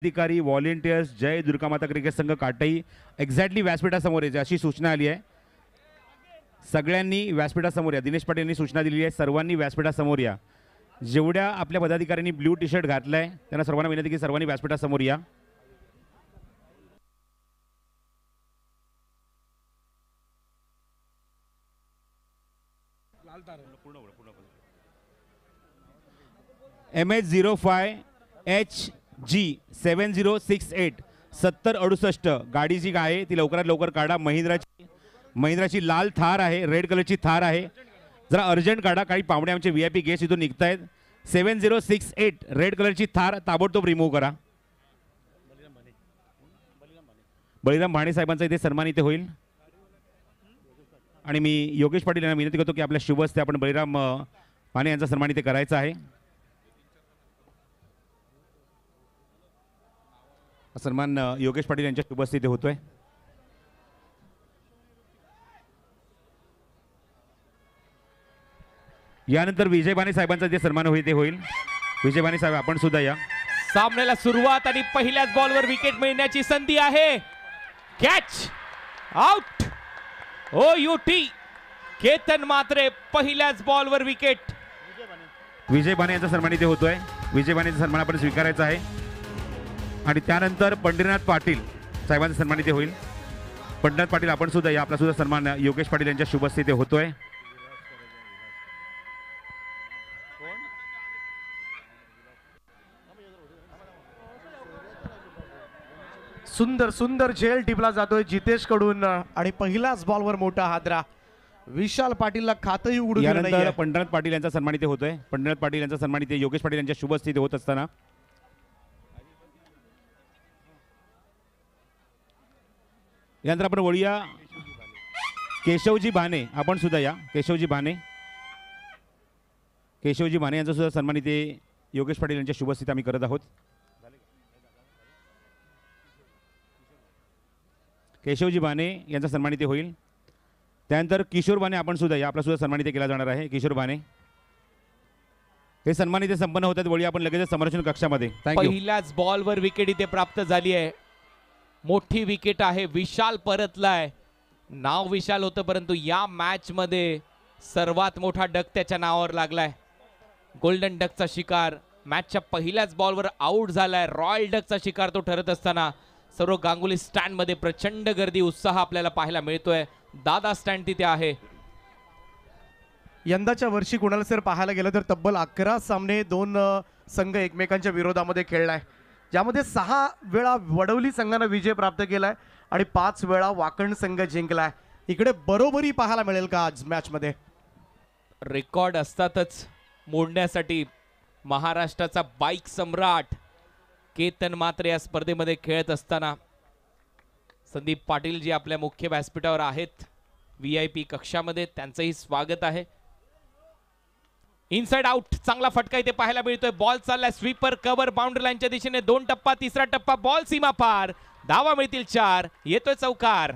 अधिकारी व्हॉलेंटियर्स जय दुर्गामाता क्रिकेट संघ काटई एक्झॅक्टली व्यासपीठासमोर यायचे अशी सूचना आली आहे. सगळ्यांनी व्यासपीठासमोर या. दिनेश पाटील यांनी सूचना दिलेली आहे, सर्वांनी व्यासपीठासमोर या. जेवढ्या आपल्या पदाधिकाऱ्यांनी ब्ल्यू टी शर्ट घातलाय त्यांना सर्वांना विनंती की सर्वांनी व्यासपीठासमोर या. MH05HG 7068 7068 गाडी जी आहे ती लवकरात लवकर काढा. महिंद्राची लाल थार आहे, रेड कलरची थार आहे, जरा अर्जंट काढा. काही पाहुणे आमचे VIP गेस्ट इथून निघत आहेत. 7068 रेड कलरची थार ताबडतोब रिमूव्ह करा. बळीराम भाणे साहेबांचा इथे सन्मान इथे होईल आणि मी योगेश पाटील यांना विनंती करतो की आपल्या शुभ हस्ते आपण बळीराम भाणे यांचा सन्मान इथे करायचा आहे. सन्मान योगेश पाटील यांच्या शुभ हस्ते इथे होतोय. यानंतर विजय बाणे साहेबांचा जे सन्मान होईल ते होईल. विजय बाणे साहेब आपण सुद्धा या. सामन्याला सुरुवात आणि पहिल्याच बॉलवर विकेट मिळण्याची संधी आहे. Catch out. OUT केतन मात्रे पहिल्याच बॉलवर विकेट. विजय बाणे यांचा सन्मान इथे होतोय. विजय बाणेचा सन्मान आपण स्वीकारायचा आहे आणि त्यानंतर पंढरीनाथ पाटील साहेबांचा सन्मान इथे होईल. पंढरीनाथ पाटील आपण सुद्धा या. आपला सुद्धा सन्मान योगेश पाटील यांच्या शुभ हस्ते इथे होतोय. सुंदर सुंदर झेल टिपला जातोय जितेश कडून आणि पहिल्याच बॉलवर मोठा हादरा. विशाल पाटीलला खातही उघडून दिलं यानंतर नाहीये. पंढरीनाथ पाटील यांचा सन्मान इथे होतोय. पंढरीनाथ पाटील यांचा सन्मान इथे योगेश पाटील यांच्या शुभ हस्ते इथे होत असताना यानंतर आपण वळूया केशवजी भाने. आपण सुद्धा या. केशवजी भाने यांचा सुद्धा सन्मान इथे योगेश पाटील यांच्या शुभ हस्ते आम्ही करत आहोत. केशवजी बाणे यांचा सन्मान इथे होईल. त्यानंतर किशोर बाणे आपण सुद्धा या. आपला सुद्धा सन्मान इथे केला जाणार आहे. किशोर बाणे हे सन्मान इथे संपन्न होतात. वळी आपण लगेच समर्पण कक्षामध्ये. पहिल्याच बॉलवर विकेट इथे प्राप्त झाली आहे. मोठी विकेट आहे. विशाल परतलाय. नाव विशाल होतं परंतु या मॅच मध्ये सर्वात मोठा डक त्याच्या नावावर लागलाय. गोल्डन डकचा शिकार मॅचच्या पहिल्याच बॉलवर आउट झालाय. रॉयल डकचा शिकार तो ठरत असताना सर्व गांगुली स्टँड मध्ये प्रचंड गर्दी उत्साह आपल्याला पाहायला मिळतोय. दादा स्टँड तिथे आहे. यंदाच्या वर्षी कुणाला जर पाहायला गेलं तर तब्बल 11 सामने दोन संघ एकमेकांच्या विरोधामध्ये खेळलाय, ज्यामध्ये 6 वेळा वडवली संघाने विजय प्राप्त केलाय आणि 5 वेळा वाकण संघ जिंकलाय. इकडे बरोबरी पाहायला मिळेल का आज मॅच मध्ये? रेकॉर्ड असतातच मोडण्यासाठी. महाराष्ट्राचा बाईक सम्राट केतन मात्रे या स्पर्धेमध्ये खेळत असताना संदीप पाटील जी आपल्या मुख्य व्यासपीठावर आहेत VIP कक्षामध्ये, त्यांचंही स्वागत आहे. इनसाइड आउट चांगला फटका इथे पाहायला मिळतोय. बॉल चाललाय स्वीपर कव्हर बाउंड्री लाईनच्या दिशेने. 2 टप्पा, तिसरा टप्पा, बॉल सीमा पार. धावा मिळतील 4. येतोय चौकार.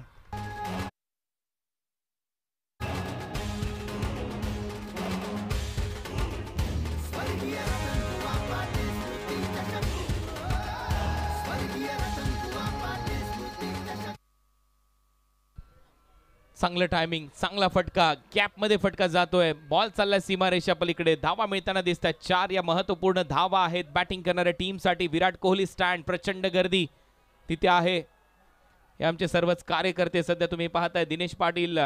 चांगलं टायमिंग, चांगला फटका, गॅप मध्ये फटका जातोय. बॉल चाललाय सीमारेषा पलीकडे. धावा मिळताना दिसत आहेत 4. या महत्वपूर्ण धावा आहेत बॅटिंग करणाऱ्या टीमसाठी. विराट कोहली स्टँड, प्रचंड गर्दी तिथे आहे. हे आमचे सर्वच कार्यकर्ते सध्या तुम्ही पाहताय. दिनेश पाटील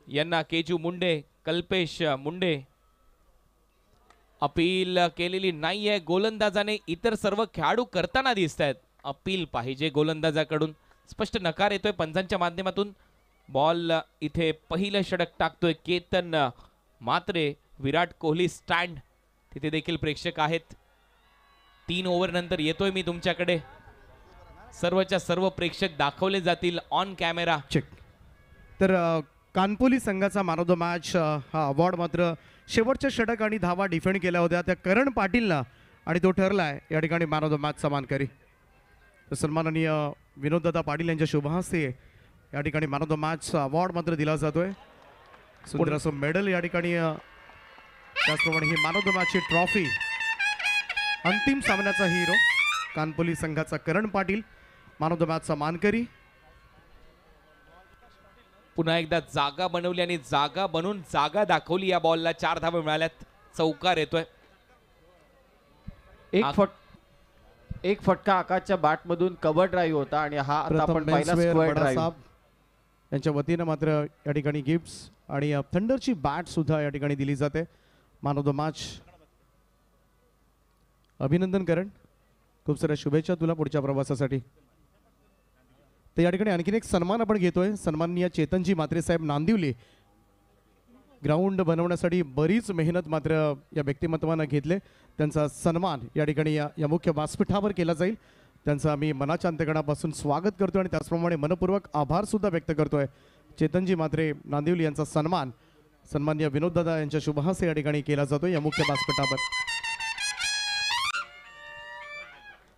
यांना केजू मुंडे, कल्पेश मुंडे अपील केलेली नाहीये. गोलंदाजाने इतर सर्व खेळाडू करताना दिसत आहेत. अपील पाहिजे गोलंदाजाकडून. स्पष्ट नकार येतोय पंचांच्या माध्यमातून. बॉल इथे पहिलं षटक टाकतोय केतन मात्रे. विराट कोहली स्टँड तिथे देखील प्रेक्षक आहेत. 3 ओव्हर नंतर येतोय मी तुमच्याकडे. सर्वच्या सर्व प्रेक्षक दाखवले जातील ऑन कॅमेरा. चेक. तर कानपोली संघाचा मॅन ऑफ द मॅच हा अवॉर्ड मात्र शेवटच्या षटक आणि धावा डिफेंड केल्या होत्या त्या करण पाटीलला आणि तो ठरलाय या ठिकाणी मॅन ऑफ द मॅच मानकरी. सन्माननीय विनोददादा पाटील यांच्या शुभ हस्ते या ठिकाणी man of the match award मात्र दिला जातोय. सुंदर असं मेडल या ठिकाणी. त्याचप्रमाणे he man of the मॅचची trophy अंतिम सामन्याचा हिरो कानपोली संघाचा करण पाटील मॅन ऑफ द मॅचचा मानकरी. पुन्हा एकदा जागा बनवली आणि जागा बनवून जागा दाखवली. या बॉलला 4 धावा मिळाल्यात. चौकार येतोय. एक फटका आकाशच्या बॅट मधून कव्हर ड्राईव्ह होता आणि हा आता आपण पाहिला स्क्वेअर ड्राईव्ह. यांच्या वतीनं मात्र या ठिकाणी गिफ्ट्स आणि थंडरची बॅट सुद्धा या ठिकाणी दिली जाते. Man of the match. अभिनंदन करण, खूप साऱ्या शुभेच्छा तुला पुढच्या प्रवासासाठी. तर या ठिकाणी आणखीन एक सन्मान आपण घेतोय. सन्माननीय चेतनजी म्हात्रे साहेब, नांदिवली. ग्राउंड बनवण्यासाठी बरीच मेहनत मात्र या व्यक्तिमत्वानं घेतले. त्यांचा सन्मान या ठिकाणी या मुख्य व्यासपीठावर केला जाईल. त्यांचं आम्ही मनाच्या अंतकणापासून स्वागत करतोय आणि त्याचप्रमाणे मनपूर्वक आभार सुद्धा व्यक्त करतोय. चेतनजी म्हात्रे, नांदिवली यांचा सन्मान सन्माननीय विनोददादा यांच्या शुभहस्ते या ठिकाणी केला जातो या मुख्य व्यासपीठावर.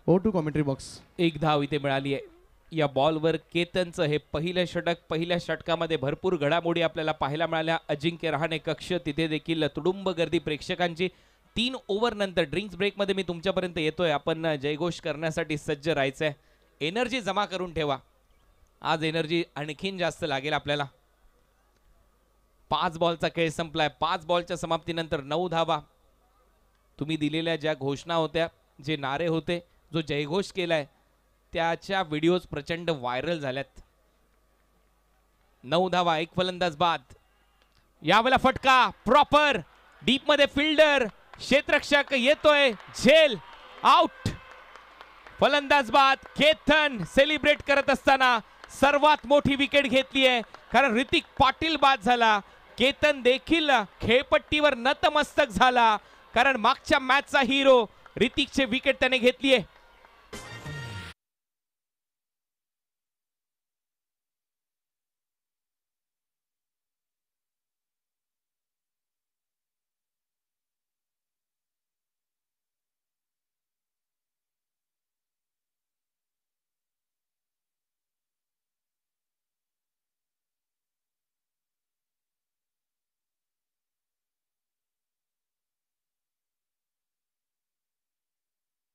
O two commentary box. 1 धाव इथे मिळाली आहे. या बॉलवर केतनचं हे पहिलं षटक. पहिल्या षटकामध्ये भरपूर घडामोडी आपल्याला पाहायला मिळाल्या. अजिंक्य रहाणे कक्ष, तिथे देखील तुडुंब गर्दी प्रेक्षकांची. 3 ओव्हर नंतर ड्रिंक्स ब्रेकमध्ये मी तुमच्यापर्यंत येतोय. आपण जयघोष करण्यासाठी सज्ज राहायचंय. एनर्जी जमा करून ठेवा. आज एनर्जी आणखीन जास्त लागेल आपल्याला. 5 बॉलचा खेळ संपलाय. 5 बॉलच्या समाप्तीनंतर 9 धावा. तुम्ही दिलेल्या ज्या घोषणा होत्या, जे नारे होते, जो जयघोष केलाय, त्याच्या व्हिडिओज प्रचंड व्हायरल झाल्यात. 9 धावा, 1 फलंदाज बाद. यावेळेला फटका प्रॉपर डीप मध्ये. फिल्डर क्षेत्ररक्षक येतोय, झेल आउट. फलंदाज बाद. केतन सेलिब्रेट करत असताना सर्वात मोठी विकेट घेतली आहे, कारण ऋतिक पाटील बाद झाला. केतन देखील खेळपट्टीवर नतमस्तक झाला, कारण मागच्या मॅचचा हिरो ऋतिकची विकेट त्याने घेतली आहे.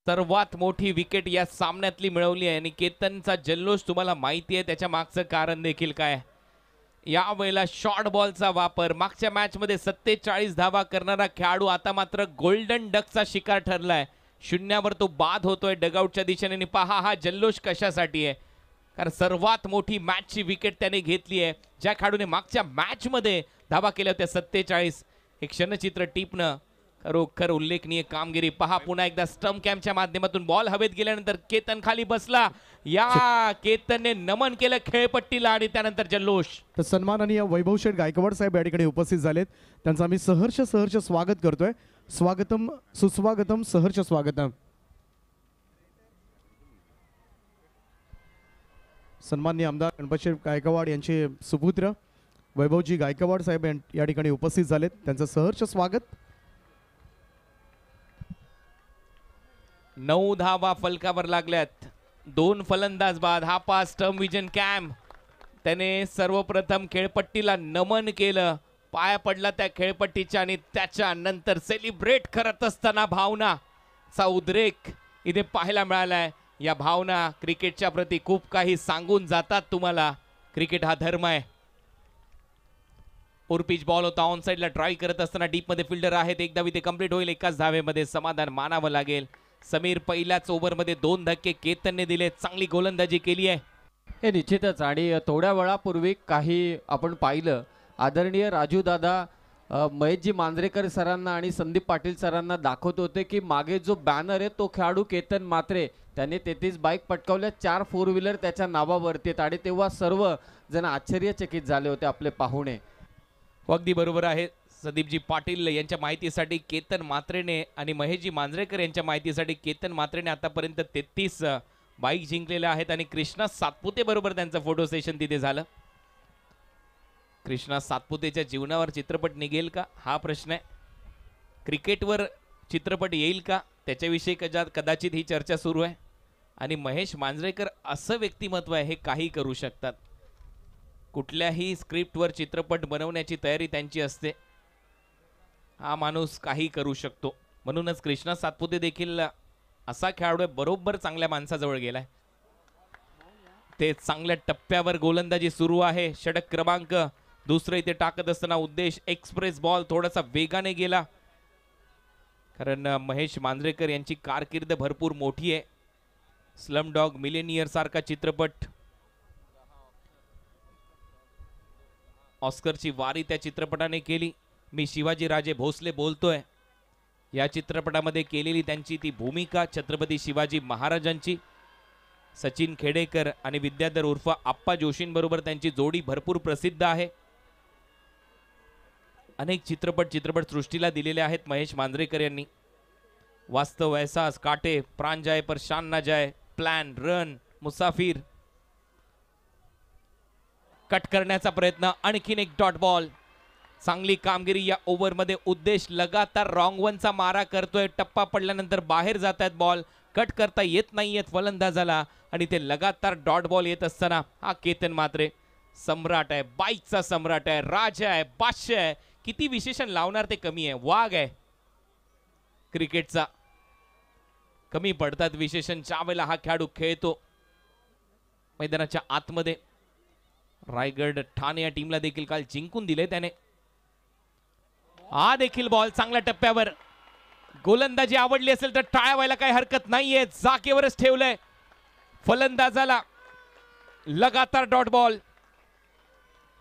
सर्वात मोठी विकेट या सामन्यातली मिळवली आहे आणि केतनचा जल्लोष तुम्हाला माहिती आहे. त्याच्या मागचं कारण देखील काय. यावेळेला शॉर्ट बॉलचा वापर. मागच्या मॅच मध्ये 47 धावा करणारा खेळाडू आता मात्र गोल्डन डकचा शिकार ठरलाय. शून्यावर तो बाद होतोय डगआउटच्या दिशेने. पहा हा जल्लोष कशासाठी आहे, कारण सर्वात मोठी मॅचची विकेट त्याने घेतली आहे. ज्या खेळाडूने मागच्या मॅच मध्ये धावा केल्या होत्या 47. एक क्षणचित्र टिपणं खरोखर उल्लेखनीय कामगिरी. पहा पुन्हा एकदा स्टंप कॅम्पच्या माध्यमातून बॉल हवेत गेल्यानंतर केतन खाली बसला. या केतनने नमन केलं खेळपट्टीला आणि त्यानंतर जल्लोष. तर सन्माननीय वैभव शेठ गायकवाड साहेब या ठिकाणी उपस्थित झालेत. त्यांचं आम्ही सहर्ष स्वागत करतोय. स्वागतम, सुस्वागतम, सहर्ष स्वागतम. सन्माननीय आमदार गणपतशेठ गायकवाड यांचे सुपुत्र वैभवजी गायकवाड साहेब या ठिकाणी उपस्थित झालेत. त्यांचं सहर्ष स्वागत. 9 धावा फलकावर लागल्यात. 2 फलंदाज बाद. हा पास स्टंप विजन कॅम्प. त्याने सर्वप्रथम खेळपट्टीला नमन केलं, पाया पडला त्या खेळपट्टीच्या आणि त्याच्यानंतर सेलिब्रेट करत असताना भावनाचा उद्रेक इथे पाहायला मिळालाय. या भावना क्रिकेटच्या प्रती खूप काही सांगून जातात तुम्हाला. क्रिकेट हा धर्म आहे. पिच बॉल होता. ऑन साइडला ट्राय करत असताना डीप मध्ये फिल्डर आहेत. एकदा इथे कंप्लीट होईल. एकाच धावेमध्ये समाधान मानावं लागेल. समीर पहिल्याच ओव्हरमध्ये 2 धक्के केतनने दिले. चांगली गोलंदाजी केली आहे. हे निश्चितच. आणि थोड्या वेळापूर्वी काही आपण पाहिलं, आदरणीय राजू दादा महेशजी मांजरेकर सरांना आणि संदीप पाटील सरांना दाखवत होते की मागे जो बॅनर आहे तो खेळाडू केतन म्हात्रे, त्याने 33 बाईक पटकावल्या, 4 4 व्हीलर त्याच्या नावावरती. आणि तेव्हा सर्व जण आश्चर्यचकित झाले होते आपले पाहुणे. अगदी बरोबर आहे. संदीपजी पाटील यांच्या माहितीसाठी केतन म्हात्रेने आणि महेशजी मांजरेकर यांच्या माहितीसाठी केतन म्हात्रेने आतापर्यंत 33 बाईक जिंकलेल्या आहेत. आणि कृष्णा सातपुते बरोबर त्यांचं फोटो सेशन तिथे झालं. कृष्णा सातपुतेच्या जीवनावर चित्रपट निघेल का हा प्रश्न आहे. क्रिकेटवर चित्रपट येईल का त्याच्याविषयी कदाचित ही चर्चा सुरू आहे. आणि महेश मांजरेकर असं व्यक्तिमत्व आहे, हे काही करू शकतात. कुठल्याही स्क्रिप्टवर चित्रपट बनवण्याची तयारी त्यांची असते. हा माणूस काही करू शकतो. म्हणूनच कृष्णा सातपुते देखील असा खेळाडू आहे, बरोबर चांगल्या माणसाजवळ गेलाय. ते चांगल्या टप्प्यावर गोलंदाजी सुरू आहे. षटक क्रमांक दुसरं इथे टाकत असताना उद्देश एक्सप्रेस बॉल थोडासा वेगाने गेला, कारण महेश मांजरेकर यांची कारकीर्द भरपूर मोठी आहे. स्लम डॉग मिलेनियर सारखा चित्रपट, ऑस्करची वारी त्या चित्रपटाने केली. मी शिवाजी राजे भोसले बोलतोय. या चित्रपटामध्ये केलेली त्यांची ती भूमिका छत्रपती शिवाजी महाराजांची, सचिन खेडेकर आणि विद्याधर उर्फ आप्पा जोशींबरोबर त्यांची जोडी भरपूर प्रसिद्ध आहे. अनेक चित्रपट सृष्टीला दिलेले आहेत महेश मांजरेकर यांनी. वास्तव एहसास, काटे, प्राण जाए पर शान ना जाए, प्लॅन, रन, मुसाफिर. कट करण्याचा प्रयत्न, आणखीन एक डॉट बॉल. चांगली कामगिरी या ओव्हरमध्ये. उद्देश लगातार रॉंग वनचा मारा करतोय. टप्पा पडल्यानंतर बाहेर जात आहेत बॉल, कट करता येत नाहीयेत फलंदाजाला, आणि ते लगातार डॉट बॉल येत असताना हा केतन म्हात्रे सम्राट आहे, बाईकचा सम्राट आहे, राजा आहे, बादशाह आहे. किती विशेषण लावणार ते कमी आहे. वाघ आहे क्रिकेटचा. कमी पडतात विशेषण ज्या वेळेला हा खेळाडू खेळतो मैदानाच्या आतमध्ये. रायगड ठाणे या टीमला देखील काल जिंकून दिले त्याने. हा देखील बॉल चांगल्या टप्प्यावर. गोलंदाजी आवडली असेल तर टाळ्या व्हायला काही हरकत नाहीये. जागेवरच ठेवलंय फलंदाजाला. लगातार डॉट बॉल,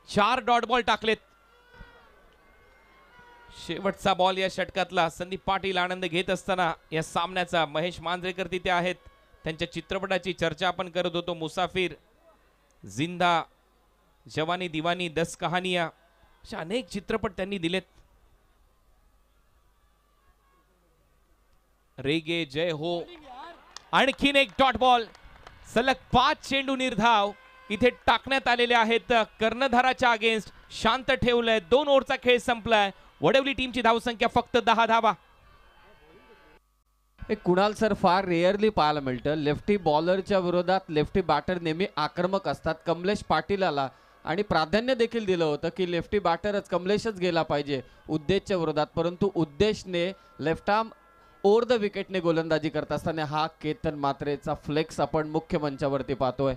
4 डॉट बॉल टाकलेत. शेवटचा बॉल या षटकातला. संदीप पाटील आनंद घेत असताना या सामन्याचा. महेश मांजरेकर तिथे आहेत. त्यांच्या चित्रपटाची चर्चा आपण करत होतो. मुसाफिर, जिंदा, जवानी दिवानी, 10 कहानिया, अशा अनेक चित्रपट त्यांनी दिलेत. रेगे, जय हो. आणखीन एक डॉट बॉल. सलग 5 चेंडू निर्धाव इथे टाकण्यात आलेले आहेत कर्णधाराच्या अगेन्स्ट. शांत ठेवलंय. 2 ओव्हरचा खेळ संपलाय. वडवली टीमची धावसंख्या फक्त 10 धावा. हे कुणाल सर फार रेअरली पाहायला मिळतं. लेफ्टी बॉलरच्या विरोधात लेफ्टी बॅटर नेहमी आक्रमक असतात. कमलेश पाटीलाला आणि प्राधान्य देखील दिलं होतं की लेफ्टी बॅटरच कमलेशच गेला पाहिजे उद्देशच्या विरोधात, परंतु उद्देशने लेफ्ट आर्म ओव्हर द विकेटने गोलंदाजी करत असताना हा केतन म्हात्रेचा फ्लेक्स आपण मुख्य मंचावरती पाहतोय.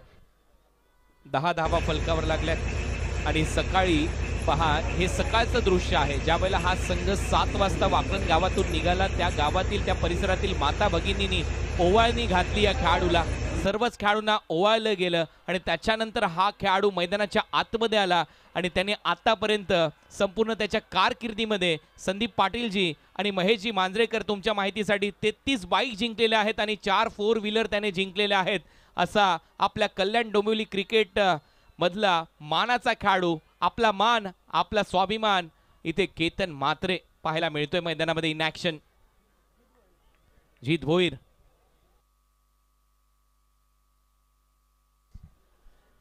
10 धावा फलकावर लागल्यात. आणि सकाळी पहा, हे सकाळचं दृश्य आहे ज्या वेळेला हा संघ 7 वाजता वाकण गावातून निघाला. त्या गावातील, त्या परिसरातील माता भगिनींनी ओवाळणी घातली या खेळाडूला. सर्वच खेळाडूंना ओवाळलं गेलं आणि त्याच्यानंतर हा खेळाडू मैदानाच्या आतमध्ये आला आणि त्याने आतापर्यंत संपूर्ण त्याच्या कारकिर्दीमध्ये संदीप पाटीलजी आणि महेशजी मांजरेकर तुमच्या माहितीसाठी 33 बाईक जिंकलेल्या आहेत आणि 4 4 व्हीलर त्याने जिंकलेल्या आहेत. असा आपल्या कल्याण डोंबिवली क्रिकेट मधला मानाचा खेळाडू, आपला मान, आपला स्वाभिमान इथे केतन म्हात्रे पाहायला मिळतोय मैदानामध्ये इन ऍक्शन. जीत भोईर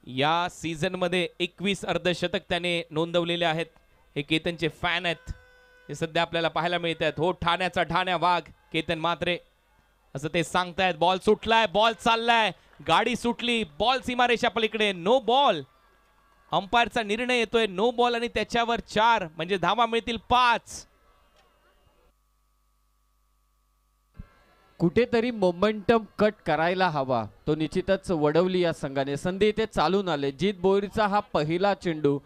या सीझन मध्ये 21 अर्धशतक त्याने नोंदवलेले आहेत. हे केतनचे फॅन आहेत, हे सध्या आपल्याला पाहायला मिळत आहेत. हो, ठाण्याचा ठाण्या वाघ केतन म्हात्रे असं ते सांगतायत. बॉल सुटलाय, बॉल चाललाय, गाडी सुटली, बॉल सीमारेषा पलीकडे, नो बॉल. अंपायरचा निर्णय येतोय नो बॉल आणि त्याच्यावर 4 म्हणजे धावा मिळतील 5. कुठेतरी मोमेंटम कट करायला हवा, तो निश्चितच वडवली या संघाने. संधी इथे चालून आले. जीत बोईरचा हा पहिला चेंडू,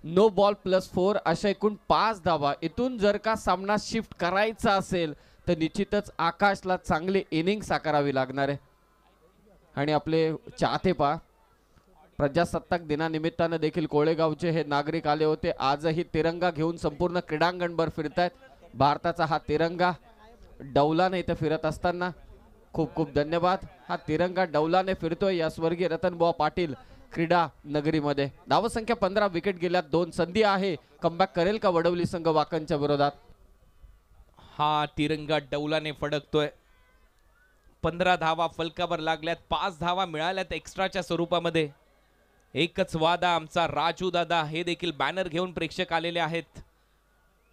नो बॉल +4, अशा एकूण 5 धावा. इथून जर का सामना शिफ्ट करायचा असेल तर निश्चितच आकाशला चांगली इनिंग साकारावी लागणार आहे. आणि आपले चाहते पा, प्रजासत्ताक दिनानिमित्तानं देखील कोळेगावचे हे नागरिक आले होते. आजही तिरंगा घेऊन संपूर्ण क्रीडांगणभर फिरतायत. भारताचा हा तिरंगा डौलाने इथे फिरत असताना खूप खूप धन्यवाद. हा तिरंगा डौलाने फिरतोय या स्वर्गीय रतनबुवा पाटील क्रीडा नगरीमध्ये. धावसंख्या 15, विकेट गेल्यात 2. संधी आहे, कमबॅक करेल का वडवली संघ वाकणच्या विरोधात? हा तिरंगा डौलाने फडकतोय. 15 धावा फलकावर लागल्यात. 5 धावा मिळाल्यात एक्स्ट्राच्या स्वरूपामध्ये. एकच वादा आमचा राजू दादा, हे देखील बॅनर घेऊन प्रेक्षक आलेले आहेत.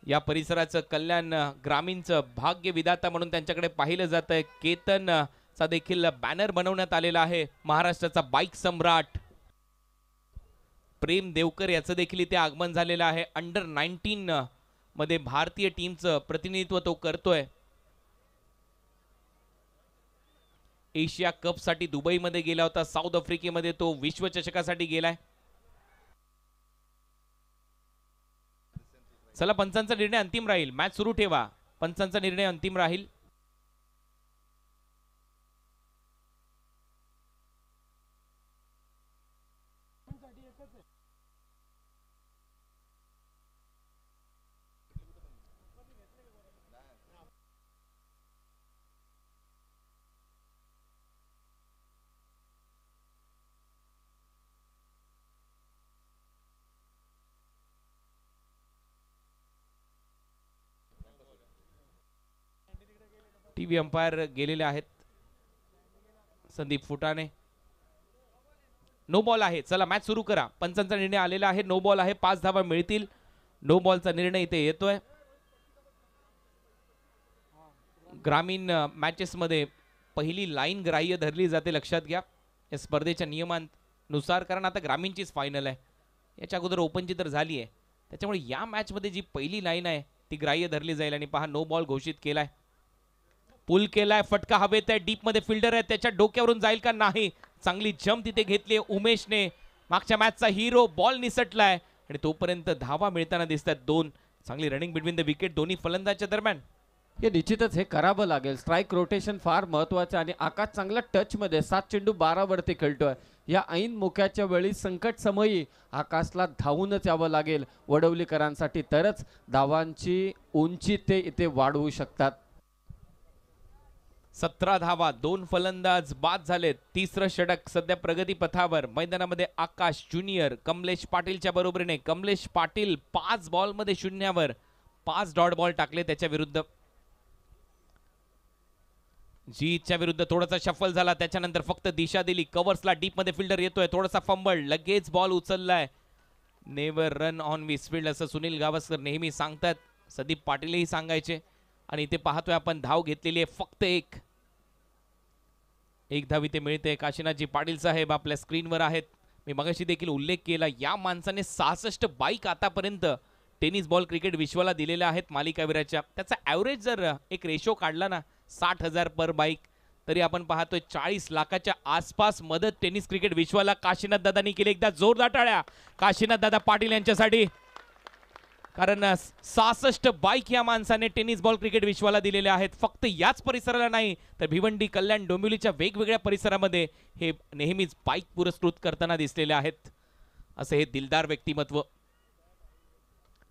या परिसराचं कल्याण ग्रामीणचं भाग्य विधाता म्हणून त्यांच्याकडे पाहिलं जात आहे. केतनचा देखील बॅनर बनवण्यात आलेला आहे. महाराष्ट्राचा बाईक सम्राट प्रेम देवकर याचं देखील इथे आगमन झालेलं आहे. अंडर 19 मध्ये भारतीय टीमचं प्रतिनिधित्व तो करतोय. एशिया कप साठी दुबईमध्ये गेला होता, साऊथ आफ्रिकेमध्ये तो विश्वचषकासाठी गेलाय. चला, पंचांचा निर्णय अंतिम राहील. मॅच सुरू ठेवा. पंचांचा निर्णय अंतिम राहील. टीव्ही अंपायर गेलेले आहेत. संदीप फुटाणे. नो बॉल आहे. चला, मॅच सुरू करा. पंचांचा निर्णय आलेला आहे. नो बॉल आहे. 5 धावा मिळतील. नो बॉलचा निर्णय इथे येतोय. ग्रामीण मॅचेस मध्ये पहिली लाईन ग्राह्य धरली जाते, लक्षात घ्या या स्पर्धेच्या नियमांनुसार, कारण आता ग्रामीणचीच फायनल आहे. याच्या अगोदर ओपनची तर झाली आहे, त्याच्यामुळे या मॅच मध्ये जी पहिली लाईन आहे ती ग्राह्य धरली जाईल. आणि पहा, नो बॉल घोषित केलाय. पुल केलाय. फटका हवेत आहे. डीप मध्ये फिल्डर आहे, त्याच्या डोक्यावरून जाईल का नाही. चांगली जम्प तिथे घेतली उमेशने. मागच्या मॅचचा हिरो. बॉल निसटलाय आणि तोपर्यंत धावा मिळताना दिसतात 2. चांगली रनिंग बिटवीन द विकेट दोन्ही फलंदाजांच्या दरम्यान. हे निश्चितच हे करावं लागेल. स्ट्राईक रोटेशन फार महत्वाचं आणि आकाश चांगला टच मध्ये 7 चेंडू 12 वरती खेळतोय. या ऐन मोक्याच्या वेळी संकट समयी आकाशला धावूनच यावं लागेल वडवलीकरांसाठी, तरच धावांची उंची ते इथे वाढवू शकतात. 17 धावा. 2 फलंदाज बाद झालेत. 3रं षटक सध्या प्रगती पथावर. मैदानामध्ये आकाश ज्युनियर कमलेश पाटीलच्या बरोबरीने. कमलेश पाटील 5 बॉल मध्ये 0वर 5 डॉट बॉल टाकले त्याच्या विरुद्ध. जीतच्या विरुद्ध थोडासा शफल झाला, त्याच्यानंतर फक्त दिशा दिली. कव्हर्सला डीप मध्ये फिल्डर येतोय. थोडासा फंबल, लगेच बॉल उचललाय. नेव्हर रन ऑन विसफील्ड असं सुनील गावस्कर नेहमी सांगतात. संदीप पाटीलही सांगायचे. आणि इथे पाहतोय आपण धाव घेतलेली आहे फक्त एक धाव इथे मिळते. काशीनाथजी पाटील साहेब आपल्या स्क्रीनवर आहेत. मी मगाशी देखील उल्लेख केला, या माणसाने 66 बाईक आतापर्यंत टेनिस बॉल क्रिकेट विश्वाला दिलेल्या आहेत मालिकावीराच्या. त्याचा ॲव्हरेज जर एक रेशो काढला ना 60,000 पर बाईक, तरी आपण पाहतोय 40 लाखाच्या आसपास मदत टेनिस क्रिकेट विश्वाला काशीनाथ दादांनी केली. एकदा जोरदार टाळ्या काशीनाथ दादा पाटील यांच्यासाठी, कारण 66 बाईक या माणसाने टेनिस बॉल क्रिकेट विश्वाला दिलेल्या आहेत. फक्त याच परिसराला नाही तर भिवंडी, कल्याण, डोंबिवलीच्या वेगवेगळ्या परिसरामध्ये हे नेहमीच बाईक पुरस्कृत करताना दिसलेले आहेत. असे हे दिलदार व्यक्तिमत्व.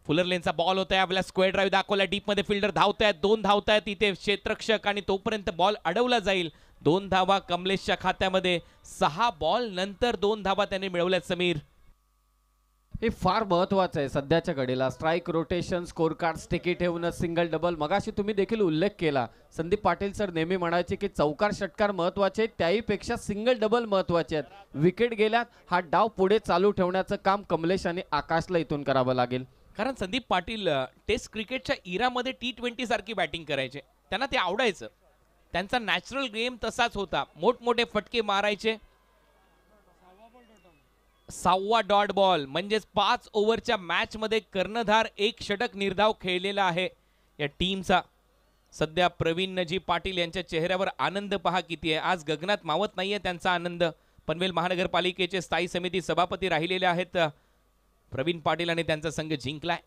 फुलर लेनचा बॉल होता, आपल्या स्क्वेअर ड्राईव्ह दाखवला. डीप मध्ये फिल्डर धावतायत. 2 धावतायत इथे क्षेत्ररक्षक आणि तोपर्यंत बॉल अडवला जाईल. 2 धावा कमलेशच्या खात्यामध्ये. 6 बॉल नंतर 2 धावा त्यांनी मिळवल्यात. समीर, हे फार महत्वाचं आहे सध्याच्या घडीला. Strike rotation, score card sticky ठेवणं, सिंगल डबल. मगाशी तुम्ही देखील उल्लेख केला, संदीप पाटील सर नेहमी म्हणायचे की चौकार षटकार महत्वाचे आहेत, त्याहीपेक्षा सिंगल डबल महत्वाचे आहेत. विकेट गेल्यात हा डाव पुढे चालू ठेवण्याचं काम कमलेश आणि आकाशला इथून करावं लागेल. कारण संदीप पाटील टेस्ट क्रिकेटच्या इरामध्ये T20 सारखी बॅटिंग करायचे. त्यांना ते आवडायचं. त्यांचा नॅचरल गेम तसाच होता. मोठमोठे फटके मारायचे. 6वा डॉट बॉल म्हणजेच 5 ओव्हरच्या मॅच मध्ये कर्णधार 1 षटक निर्धाव खेळलेला आहे या टीमचा. सध्या प्रवीण नजी पाटील यांच्या चेहऱ्यावर आनंद पहा किती आहे. आज गगनात मावत नाहीये त्यांचा आनंद. पनवेल महानगरपालिकेचे स्थायी समिती सभापती राहिलेले आहेत प्रवीण पाटील आणि त्यांचा संघ जिंकलाय.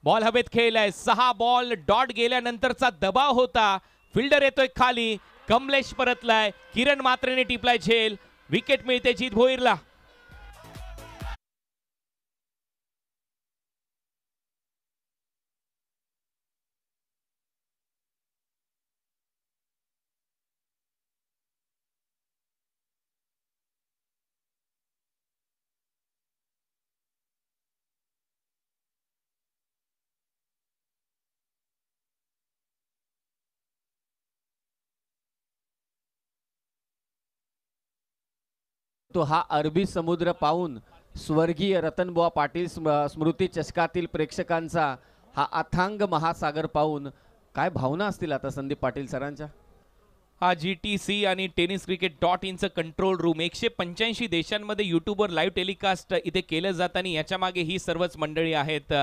बॉल हवेत खेळलाय. 6 बॉल डॉट गेल्यानंतरचा दबाव होता. फिल्डर येतोय खाली. कमलेश परतलाय. किरण मात्रेने टिपलाय झेल. विकेट मिळते जीत भोईरला. तो हा अरबी समुद्र पाहून स्वर्गीय रतनबुवा पाटील स्मृती चषकातील प्रेक्षकांचा हा अथांग महासागर पाहून काय भावना असतील आता संदीप पाटील सरांच्या. हा GTC आणि टेनिस क्रिकेट .in चं कंट्रोल रूम. 185 देशांमध्ये यूट्यूबवर लाईव्ह टेलिकास्ट इथे केलं जातं आणि याच्या मागे ही सर्वच मंडळी आहेत.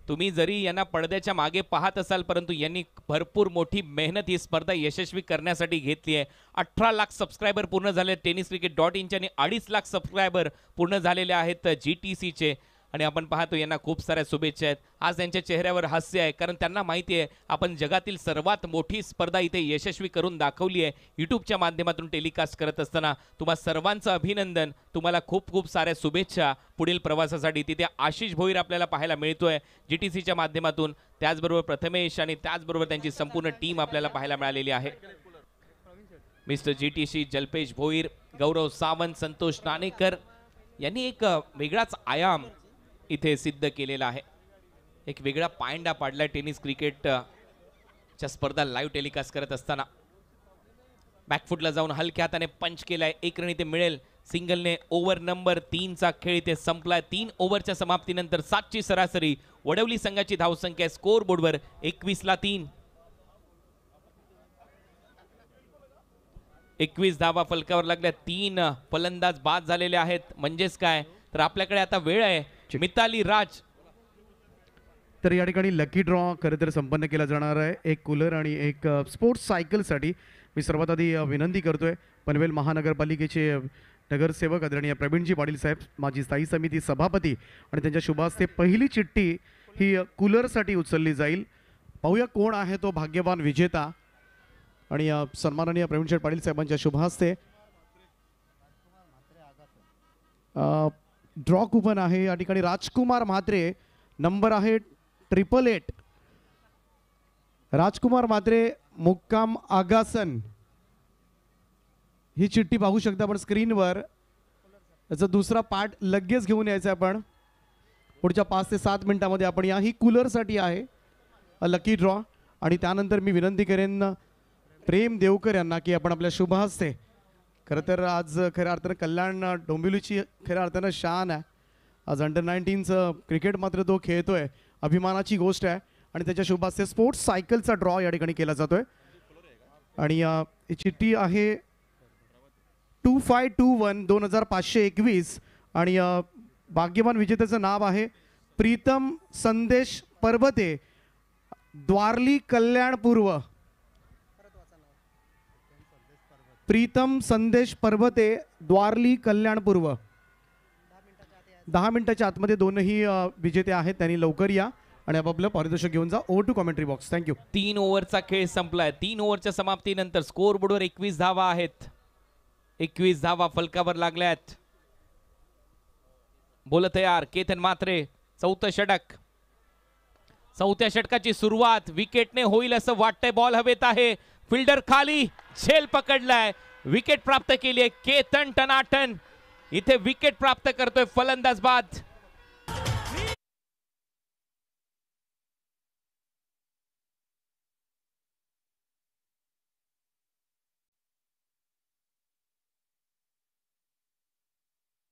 तुम्ही जरी यांना पडद्याच्या मागे पाहत असाल, परंतु यांनी भरपूर मोठी मेहनत ही स्पर्धा यशस्वी करण्यासाठी घेतली आहे. 18 लाख सबस्क्रायबर पूर्ण झाले tenniscricket.in आणि 2.5 लाख सबस्क्रायबर पूर्ण झालेले आहेत GTCचे. आणि आपण पाहतो यांना खूप साऱ्या शुभेच्छा आहेत. आज त्यांच्या चेहऱ्यावर हास्य आहे, कारण त्यांना माहिती आहे आपण जगातील सर्वात मोठी स्पर्धा इथे यशस्वी करून दाखवली आहे यूट्यूबच्या माध्यमातून टेलिकास्ट करत असताना. तुम्हा सर्वांचं अभिनंदन, तुम्हाला खूप खूप साऱ्या शुभेच्छा पुढील प्रवासासाठी. तिथे आशिष भोईर आपल्याला पाहायला मिळतोय GTCच्या माध्यमातून, त्याचबरोबर प्रथमेश आणि त्याचबरोबर त्यांची संपूर्ण टीम आपल्याला पाहायला मिळालेली आहे. मिस्टर GTC, जल्पेश भोईर, गौरव सावंत, संतोष नाणेकर यांनी एक वेगळाच आयाम इथे सिद्ध केलेला आहे. एक वेगळा पायंडा पाडलाय टेनिस क्रिकेटच्या स्पर्धा लाईव्ह टेलिकास्ट करत असताना. बॅकफुटला जाऊन हलक्या हाताने पंच केलाय, 1 रन इथे मिळेल. सिंगलने ओव्हर नंबर 3चा खेळ इथे संपलाय. 3 ओव्हरच्या समाप्तीनंतर 7ची सरासरी. वडवली संघाची धावसंख्या स्कोर बोर्डवर 21-3. 21 धावा फलकावर लागल्या. 3 फलंदाज बाद झालेले आहेत. म्हणजेच काय तर आपल्याकडे आता वेळ आहे मिताली राज. तर या ठिकाणी लकी ड्रॉ खरं तर संपन्न केला जाणार आहे. एक कूलर आणि एक स्पोर्ट्स सायकलसाठी मी सर्वात आधी विनंती करतोय पनवेल महानगरपालिकेचे नगरसेवक आदरणीय प्रवीणजी पाटील साहेब, माझी स्थायी समिती सभापती आणि त्यांच्या शुभ हस्ते पहिली चिठ्ठी ही कूलरसाठी उचलली जाईल. पाहूया कोण आहे तो भाग्यवान विजेता. आणि सन्माननीय प्रवीणजी पाटील साहेबांच्या शुभ हस्ते ड्रॉ कुपन आहे. या ठिकाणी राजकुमार म्हात्रे, नंबर आहे 888. राजकुमार म्हात्रे, मुक्काम आगासन. ही चिठ्ठी पाहू शकता आपण स्क्रीनवर. याचा दुसरा पार्ट लगेच घेऊन यायचा आपण पुढच्या 5 ते 7 मिनिटांमध्ये. आपण या ही कूलरसाठी आहे लकी ड्रॉ. आणि त्यानंतर मी विनंती करेन प्रेम देवकर यांना की आपण आपल्या शुभ हस्ते, खरं तर आज खऱ्या अर्थानं कल्याण डोंबिवलीची खऱ्या अर्थानं शान आहे. आज अंडर-19चं क्रिकेट मात्र तो खेळतोय, अभिमानाची गोष्ट आहे. आणि त्याच्या शुभ हस्ते स्पोर्ट्स सायकलचा ड्रॉ या ठिकाणी केला जातोय. आणि ही चिठ्ठी आहे 2521 2521. आणि भाग्यवान विजेत्याचं नाव आहे प्रीतम संदेश परबते, द्वारली कल्याण पूर्व. प्रीतम संदेश परबते, द्वारली कल्याण पूर्व. 10 मिनिटाच्या आतमध्ये दोनही विजेते आहेत, त्यांनी लवकर या आणि आपापलं पारितोषिक घेऊन जा. Over to commentary box. Thank you. 3 ओव्हरचा खेळ संपलाय. 3 ओव्हरच्या समाप्तीनंतर स्कोर बोर्डवर 21 धावा आहेत. 21 धावा फलकावर लागल्यात. बोल तयार केतन म्हात्रे, 4थं षटक. 4थ्या षटकाची सुरुवात विकेटने होईल असं वाटतंय. बॉल हवेत आहे, फिल्डर खाली, झेल पकडलाय, विकेट प्राप्त केली आहे. केतन टनाटन इथे विकेट प्राप्त करतोय, फलंदाज बाद.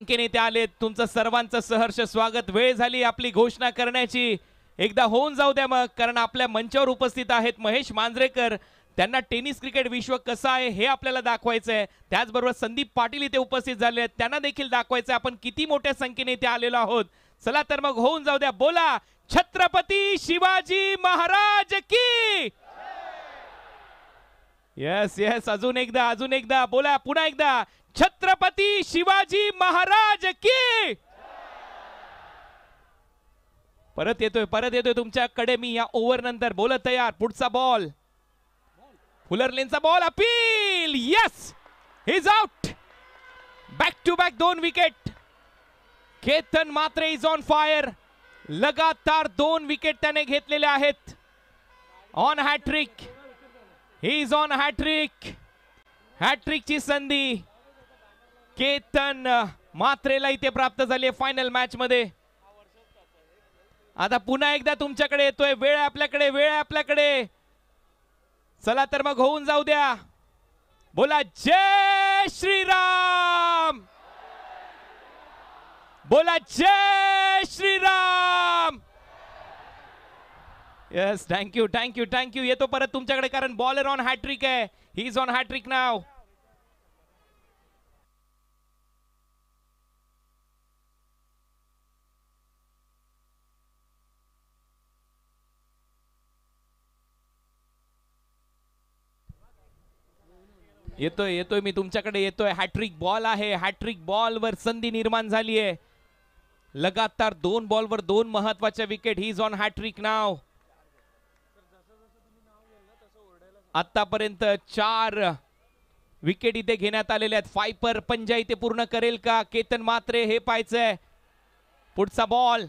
नेते आले, तुमचं सर्वांचं सहर्ष स्वागत. वेळ झाली आपली घोषणा करण्याची. एकदा होऊन जाऊ द्या मग, कारण आपल्या मंचावर उपस्थित आहेत महेश मांजरेकर. त्यांना टेनिस क्रिकेट विश्व कसं आहे हे आपल्याला दाखवायचं आहे. त्याचबरोबर संदीप पाटील इथे उपस्थित झाले आहेत, त्यांना देखील दाखवायचं आहे आपण किती मोठ्या संख्येने इथे आलेलो आहोत. चला तर मग होऊन जाऊ द्या. बोला छत्रपती शिवाजी महाराज की. येस येस, अजून एकदा बोला, पुन्हा एकदा छत्रपती शिवाजी महाराज की. परत येतोय तुमच्याकडे मी या ओव्हर नंतर. बोल तयार, पुढचा बॉल, फुलर लेनचा ball, appeal, yes, he is out. Back to back 2 wicket. Ketan Mhatre is on fire. लगातार 2 विकेट त्याने घेतलेले आहेत. On hattrick, he is on hattrick. हॅट्रिकची संधी केतन म्हात्रेला इथे प्राप्त झाली आहे फायनल मॅच मध्ये. आता पुन्हा एकदा तुमच्याकडे येतोय. वेळ आहे आपल्याकडे. चला तर मग होऊन जाऊ द्या. बोला जय श्रीराम. बोला जय श्रीराम. Yes, thank you. येतो परत तुमच्याकडे, कारण बॉलर ऑन हॅट्रिक आहे. He is on hattrick now. येतोय येतोय मी तुमच्याकडे येतोय. हॅट्रिक बॉल आहे. हॅट्रिक बॉलवर संधी निर्माण झाली आहे. लगातार 2 बॉलवर 2 महत्वाच्या wicket. He is on hattrick now. आतापर्यंत 4 विकेट इथे घेण्यात आलेल्या आहेत. फायपर पंजा इथे पूर्ण करेल का केतन मात्रे हे पाहायचंय. पुढचा ball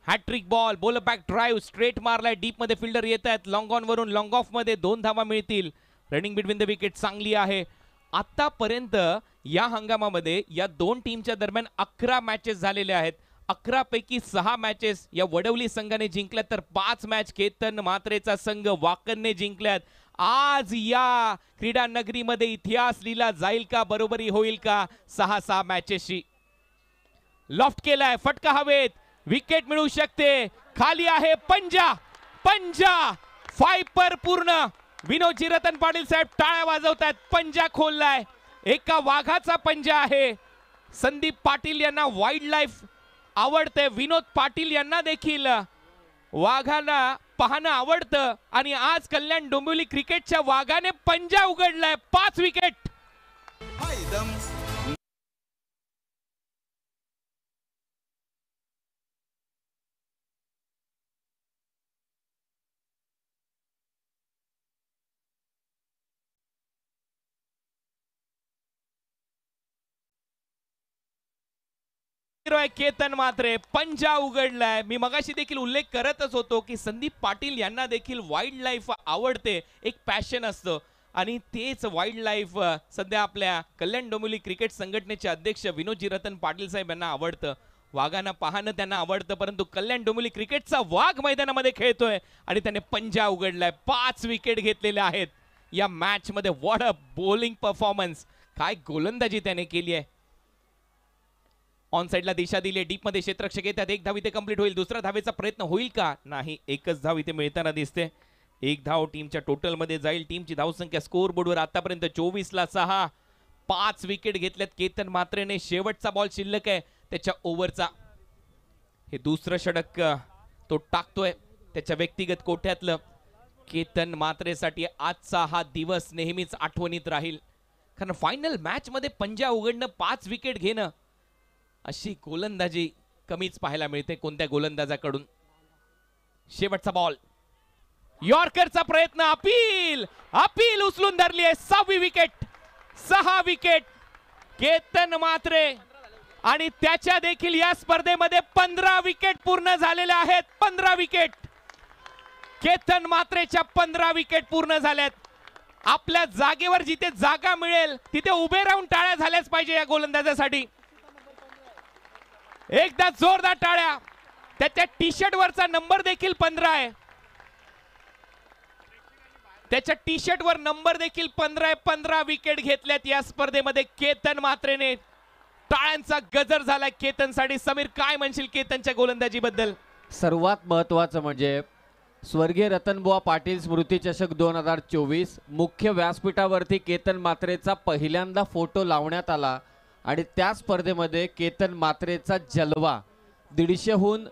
hattrick ball. Ball back drive straight मारलाय. डीप मध्ये फिल्डर येत आहेत. लॉंग ऑन वरून लॉंग ऑफ मध्ये 2 धावा मिळतील. रनिंग बिटवीन द विकेट चांगली आहे. आतापर्यंत या हंगामामध्ये या 2 टीमच्या दरम्यान 11 मॅचेस झालेल्या आहेत. 11 पैकी 6 मॅचेस या वडवली संघाने जिंकल्यात, तर 5 मॅच केतन मात्रेचा संघ वाकणने जिंकल्यात. आज या क्रीडा नगरीमध्ये इतिहास लिहिला जाईल का, बरोबरी होईल का 6 मॅचेसची. लॉफ्ट केलाय, फटका हवेत, विकेट मिळू शकते. खाली आहे पंजा. पंजा फायपर पूर्ण. विनोदजी रतन पाटील साहेब टाळ्या वाजवतात. पंजा खोललाय. एका वाघाचा पंजा आहे. संदीप पाटील यांना वाईल्ड लाईफ आवडते. विनोद पाटील यांना देखील वाघाला पाहणं आवडतं आणि आज कल्याण डोंबिवली क्रिकेटच्या वाघाने पंजा उघडलाय. 5 विकेट. केतन मात्रे पंजा उघडलाय. मी मगाशी देखील उल्लेख करतच होतो की संदीप पाटील यांना देखील वाईल्ड लाईफ आवडते. एक पॅशन असतं आणि तेच वाईल्ड लाईफ सध्या आपल्या कल्याण डोंबिवली क्रिकेट संघटनेचे अध्यक्ष विनोदजी रतन पाटील साहेब यांना आवडतं. वाघांना पाहणं त्यांना आवडतं, परंतु कल्याण डोंबिवली क्रिकेटचा वाघ मैदानामध्ये खेळतोय आणि त्याने पंजा उघडलाय. 5 विकेट घेतलेल्या आहेत या मॅच मध्ये. What a bowling performance. काय गोलंदाजी त्याने केली आहे. ऑन साइडला दिशा दिली. डीप मध्ये क्षेत्ररक्षक येतात. 1 धाव इथे कंप्लीट होईल. दुसरा धावेचा प्रयत्न होईल का, नाही. एकच धाव इथे मिळताना दिसते. 1 धाव टीमच्या टोटल मध्ये जाईल. टीमची धावसंख्या स्कोर बोर्डवर आतापर्यंत 24ला 6. 5 विकेट घेतल्यात केतन मात्रेने. शेवटचा बॉल शिल्लक आहे त्याच्या ओव्हरचा. हे दुसरं षटक तो टाकतोय त्याच्या व्यक्तिगत कोठ्यातलं. केतन मात्रेसाठी आजचा हा दिवस नेहमीच आठवणीत राहील, कारण फायनल मॅच मध्ये पंजा उघडणं, 5 विकेट घेणं, अशी गोलंदाजी कमीच पाहायला मिळते कोणत्या गोलंदाजाकडून. शेवटचा बॉल, यॉर्करचा प्रयत्न, अपील अपील उचलून धरली आहे. 6वी विकेट. 6 विकेट केतन मात्रे आणि त्याच्या देखील या स्पर्धेमध्ये 15 विकेट पूर्ण झालेल्या आहेत. 15 विकेट केतन मात्रेच्या 15 विकेट पूर्ण झाल्यात. आपल्या जागेवर जिथे जागा मिळेल तिथे उभे राहून टाळ्या झाल्याच पाहिजे या गोलंदाजासाठी. एकदा जोरदार टाळ्या. त्याच्या टी शर्ट वरचा नंबर देखील 15 आहे. त्याच्या टी शर्ट वर नंबर देखील 15 आहे. 15 विकेट घेतल्यात या स्पर्धेमध्ये केतन मात्रेने. टाळ्यांचा गजर झाला केतनसाठी. समीर, काय म्हणशील केतनच्या गोलंदाजी बद्दल? सर्वात महत्त्वाचं म्हणजे स्वर्गीय रतनबुवा पाटील स्मृती चषक 2024 मुख्य व्यासपीठावरती केतन मात्रेचा पहिल्यांदा फोटो लावण्यात आला आणि त्या स्पर्धेमध्ये केतन मात्रेचा जलवा. 150हून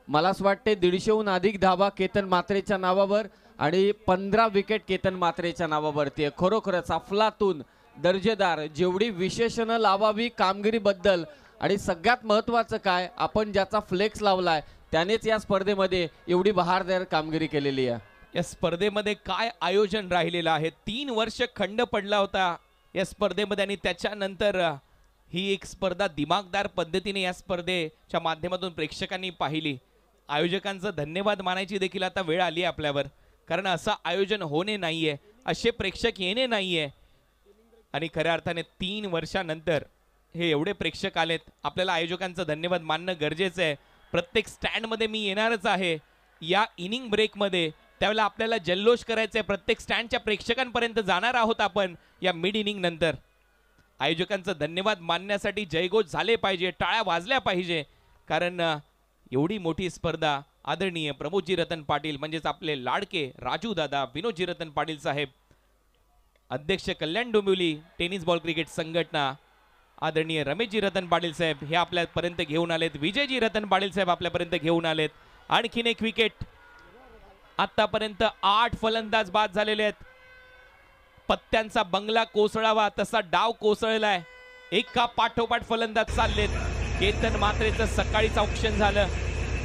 मला असं वाटते 150हून अधिक धावा केतन मात्रेच्या नावावर आणि 15 विकेट केतन मात्रेच्या नावावरती. खरोखरच अफलातून दर्जेदार. जेवढी विशेषणं लावावी कामगिरीबद्दल आणि सगळ्यात महत्त्वाचं काय, आपण ज्याचा फ्लेक्स लावलाय त्यानेच या स्पर्धेमध्ये एवढी बहारदार कामगिरी केलेली आहे. या स्पर्धेमध्ये काय आयोजन राहिलेलं आहे. 3 वर्ष खंड पडला होता या स्पर्धेमध्ये आणि त्याच्यानंतर ही एक स्पर्धा दिमागदार पद्धतीने या स्पर्धेच्या माध्यमातून प्रेक्षकांनी पाहिली. आयोजकांचं धन्यवाद मानायची देखील आता वेळ आली आहे आपल्यावर, कारण असं आयोजन होणे नाहीये, असे प्रेक्षक येणे नाहीये आणि खऱ्या अर्थाने 3 वर्षानंतर हे एवढे प्रेक्षक आलेत. आपल्याला आयोजकांचं धन्यवाद मानणं गरजेचं आहे. प्रत्येक स्टँडमध्ये मी येणारच आहे या इनिंग ब्रेकमध्ये. त्यावेळेला आपल्याला जल्लोष करायचं आहे. प्रत्येक स्टँडच्या प्रेक्षकांपर्यंत जाणार आहोत आपण या मिड इनिंग नंतर. आयोजकांचं धन्यवाद मानण्यासाठी जयघोष झाले पाहिजे, टाळ्या वाजल्या पाहिजे, कारण एवढी मोठी स्पर्धा आदरणीय प्रमोदजी रतन पाटील म्हणजेच आपले लाडके राजू दादा विनोदजी रतन पाटील साहेब, अध्यक्ष Kalyan Dombivli tennis ball cricket संघटना, आदरणीय रमेशजी रतन पाटील साहेब हे आपल्यापर्यंत घेऊन आलेत. विजयजी रतन पाटील साहेब आपल्यापर्यंत घेऊन आलेत. आणखीन एक विकेट. आतापर्यंत 8 फलंदाज बाद झालेले आहेत. पत्त्यांचा बंगला कोसळावा तसा डाव कोसळलाय. एका पाठोपाठ फलंदाज चाललेत. केतन मात्रेचं सकाळीच ऑप्शन झालं.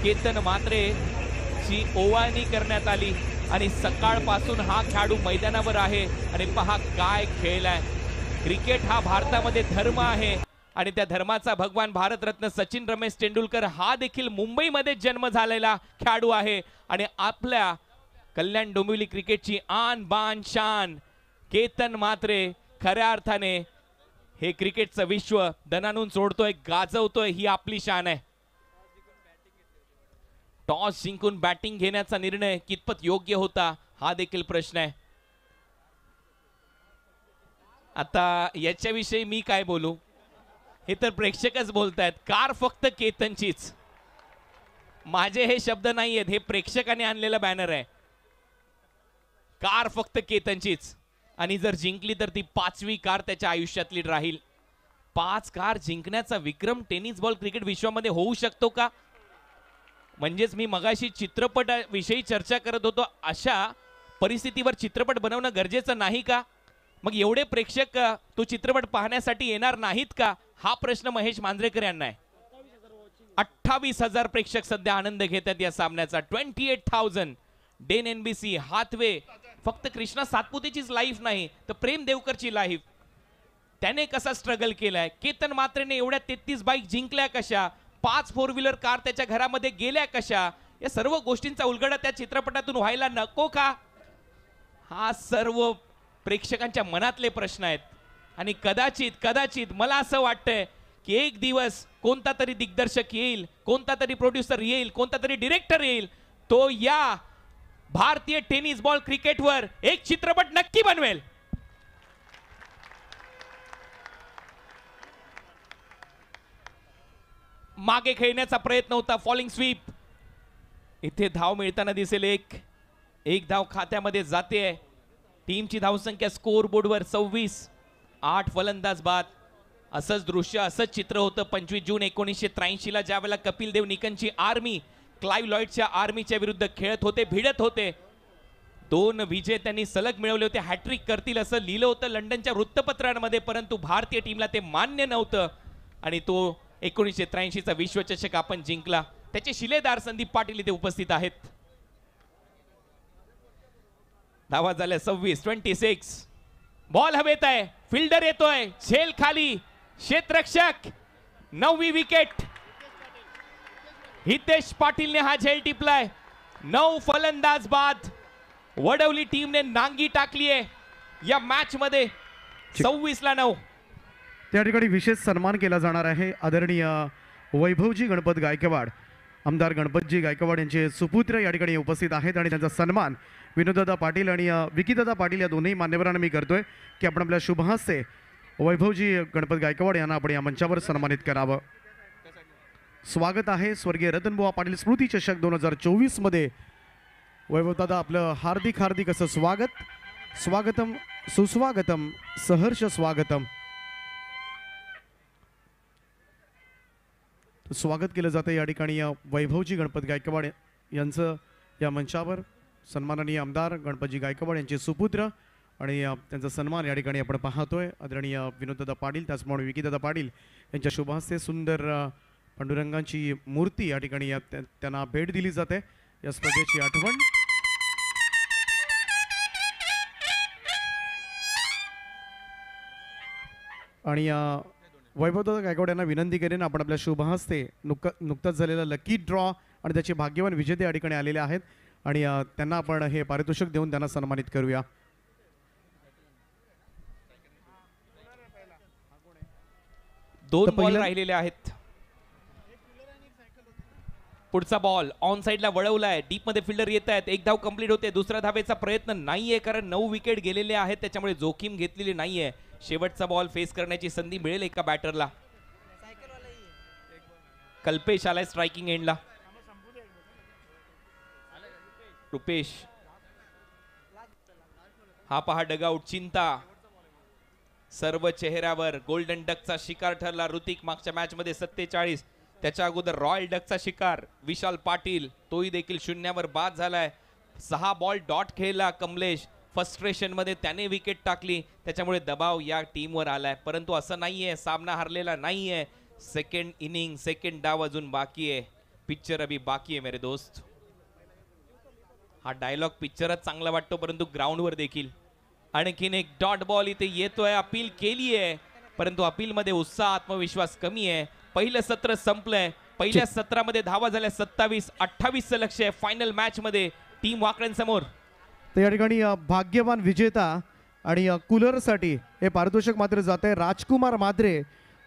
केतन मात्रेची ओवाळणी करण्यात आली आणि सकाळपासून हा खेळाडू मैदानावर आहे आणि पहा काय खेळलाय. क्रिकेट हा भारतामध्ये धर्म आहे आणि त्या धर्माचा भगवान भारतरत्न सचिन रमेश तेंडुलकर हा देखील मुंबईमध्ये जन्म झालेला खेळाडू आहे आणि आपल्या कल्याण डोंबिवली क्रिकेटची आन बान शान केतन मात्रे खऱ्या अर्थाने हे क्रिकेटचं विश्व दणानून सोडतोय, गाजवतोय, ही आपली शान आहे. टॉस जिंकून बॅटिंग घेण्याचा निर्णय कितपत योग्य होता हा देखील प्रश्न आहे. आता याच्याविषयी मी काय बोलू, हे तर प्रेक्षकच बोलतायत. कार फक्त केतनचीच, माझे हे शब्द नाही आहेत, हे प्रेक्षकाने आणलेलं बॅनर आहे. कार फक्त केतनचीच आणि जर जिंकली तर ती 5वी कार त्याच्या आयुष्यातली राहील. 5 कार जिंकण्याचा विक्रम टेनिस बॉल क्रिकेट विश्वामध्ये होऊ शकतो का? म्हणजेच मी मगाशी चित्रपटाविषयी चर्चा करत होतो, अशा परिस्थितीवर चित्रपट बनवणं गरजेचं नाही का? मग एवढे प्रेक्षक तो चित्रपट पाहण्यासाठी येणार नाहीत का? हा प्रश्न महेश मांजरेकर यांना आहे. 28,000 प्रेक्षक सध्या आनंद घेतात या सामन्याचा. 28,000. डेन NBC, हातवे, फक्त कृष्णा सातपुतेचीच लाईफ नाही तर प्रेम देवकरची लाईफ. त्याने कसा स्ट्रगल केलाय. केतन मात्रेने एवढ्या 33 बाईक जिंकल्या कशा, 5 4 व्हीलर कार त्याच्या घरामध्ये गेल्या कशा, या सर्व गोष्टींचा उलगडा त्या चित्रपटातून व्हायला नको का? हा सर्व प्रेक्षकांच्या मनातले प्रश्न आहेत आणि कदाचित मला असं वाटतंय की एक दिवस कोणता तरी दिग्दर्शक येईल, कोणता तरी प्रोड्युसर येईल, कोणता तरी डिरेक्टर येईल, तो या भारतीय टेनिस बॉल क्रिकेटवर एक चित्रपट नक्की बनवेल. मागे खेळण्याचा प्रयत्न होता, फॉलिंग स्वीप. इथे धाव मिळताना दिसेल. एक धाव खात्यामध्ये जाते. टीमची धावसंख्या स्कोर बोर्डवर 26. 8 फलंदाज बाद. असंच दृश्य, असंच चित्र होतं 25 जून 1983 ला, ज्यावेळेला कपिल देव निकनची आर्मी क्लाइव्ह लॉइडच्या आर्मीच्या विरुद्ध खेळत होते, भिडत होते. 2 विजय त्यांनी सलग मिळवले होते. हॅट्रिक करतील असं लिहिलं होतं लंडनच्या वृत्तपत्रांमध्ये, परंतु भारतीय टीमला ते मान्य नव्हतं आणि तो 1983 चा विश्वचषक आपण जिंकला. त्याचे शिलेदार संदीप पाटील इथे उपस्थित आहेत. धावा झाल्या 26. 26. बॉल हवेत आहे, फिल्डर येतोय, झेल खाली, क्षेत्ररक्षक. 9वी विकेट. हितेश पाटीलने हा झेल टिपलाय. 9 फलंदाज बाद. वडवली टीमने नांगी टाकली आहे या मॅच मध्ये. 26 ला 9. त्या ठिकाणी विशेष सन्मान केला जाणार आहे. आदरणीय वैभवजी गणपत गायकवाड, आमदार गणपतजी गायकवाड यांचे सुपुत्र या ठिकाणी उपस्थित आहेत आणि त्यांचा सन्मान विनोददादा पाटील आणि विकीदादा पाटील या दोन्ही मान्यवरांना मी करतोय की आपण आपल्या शुभ हस्ते वैभवजी गणपत गायकवाड यांना आपण या मंचावर सन्मानित करावं. स्वागत आहे स्वर्गीय रतनबुवा पाटील स्मृती चषक 2024 मध्ये. वैभवदादा आपलं हार्दिक हार्दिक असं स्वागत. स्वागतम, सुस्वागतम, सहर्ष स्वागतम. स्वागत केलं जातं या ठिकाणी वैभवजी गणपत गायकवाड यांचं या मंचावर. सन्माननीय आमदार गणपतजी गायकवाड यांचे सुपुत्र आणि त्यांचा सन्मान या ठिकाणी आपण पाहतोय. आदरणीय विनोददादा पाटील, त्याचप्रमाणे विकीदादा पाटील यांच्या शुभ हस्ते सुंदर पांडुरंगांची मूर्ती या ठिकाणी त्यांना भेट दिली जाते. या स्पर्धेची आठवण. आणि वैभवदादा गायकवाड यांना विनंती करेन आपण आपल्या शुभ हस्ते नुकताच झालेला लकी ड्रॉ आणि त्याचे भाग्यवान विजेते या ठिकाणी आलेले आहेत आणि त्यांना आपण हे पारितोषिक देऊन त्यांना सन्मानित करूया. दोन बॉल राहिलेले आहेत. पुढचा बॉल ऑन साइडला वळवलाय, डीप मध्ये फिल्डर येत आहेत. एक धाव कंप्लीट होते. दुसऱ्या धावेचा प्रयत्न नाहीये कारण 9 विकेट गेलेले आहेत, त्याच्यामुळे जोखीम घेतलेली नाहीये. शेवटचा बॉल फेस करण्याची संधी मिळेल एका बॅटरला. कल्पेश आलाय स्ट्रायकिंग एंडला. रुपेश, हा पहा डगआउट. चिंता सर्व चेहऱ्यावर. गोल्डन डकचा शिकार ठरला ऋतिक मागच्या मॅच मध्ये 47. त्याच्या अगोदर रॉयल डकचा शिकार विशाल पाटील, तोही देखील शून्यावर बाद झालाय. 6 बॉल डॉट खेळला कमलेश. फ्रस्ट्रेशन मध्ये त्याने विकेट टाकली, त्याच्यामुळे दबाव या टीमवर आलाय. परंतु असं नाहीये, सामना हरलेला नाहीये. सेकंड इनिंग, सेकंड डाव अजून बाकी आहे. पिक्चर अभी बाकी आहे मेरे दोस्त. हा डायलॉग पिक्चरच चांगला वाटतो, परंतु ग्राउंडवर देखील आणखीन एक डॉट बॉल इथे येतोय. अपील केली आहे, परंतु अपील मध्ये उत्साह, आत्मविश्वास कमी आहे. पहिलं सत्र संपलंय. पहिल्या सत्रामध्ये धावा झाल्या 27-28 लक्ष आहे फायनल मॅच मध्ये टीम वाकड्यांसमोर. तर या ठिकाणी भाग्यवान विजेता आणि कूलरसाठी हे पारितोषिक मात्र जात आहे राजकुमार मात्रे,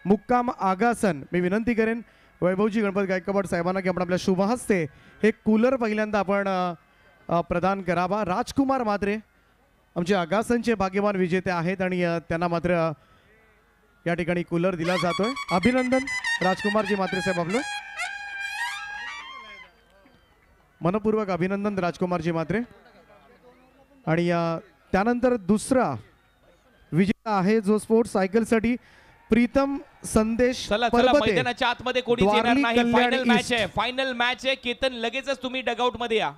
मुक्काम आगासन. मी विनंती करेन वैभवजी गणपत गायकवाड साहेबांना की आपण आपल्या शुभ हस्ते हे कूलर पहिल्यांदा आपण प्रदान करावा. राजकुमार मात्रे आमचे आगासनचे भाग्यवान विजेते आहेत आणि त्यांना मात्र या ठिकाणी कूलर दिला जातोय. अभिनंदन राजकुमारजी मात्रे साहेब, आपलं मनपूर्वक अभिनंदन राजकुमारजी मात्रे. आणि त्यानंतर दुसरा विजेता आहे जो स्पोर्ट्स सायकलसाठी प्रीतम संदेश चला परबते. मैदानाच्या आतमध्ये कोणीच येणार नाही. फायनल मॅच आहे, फायनल मॅच आहे. केतन लगेचच तुम्ही डगआउट मध्ये या.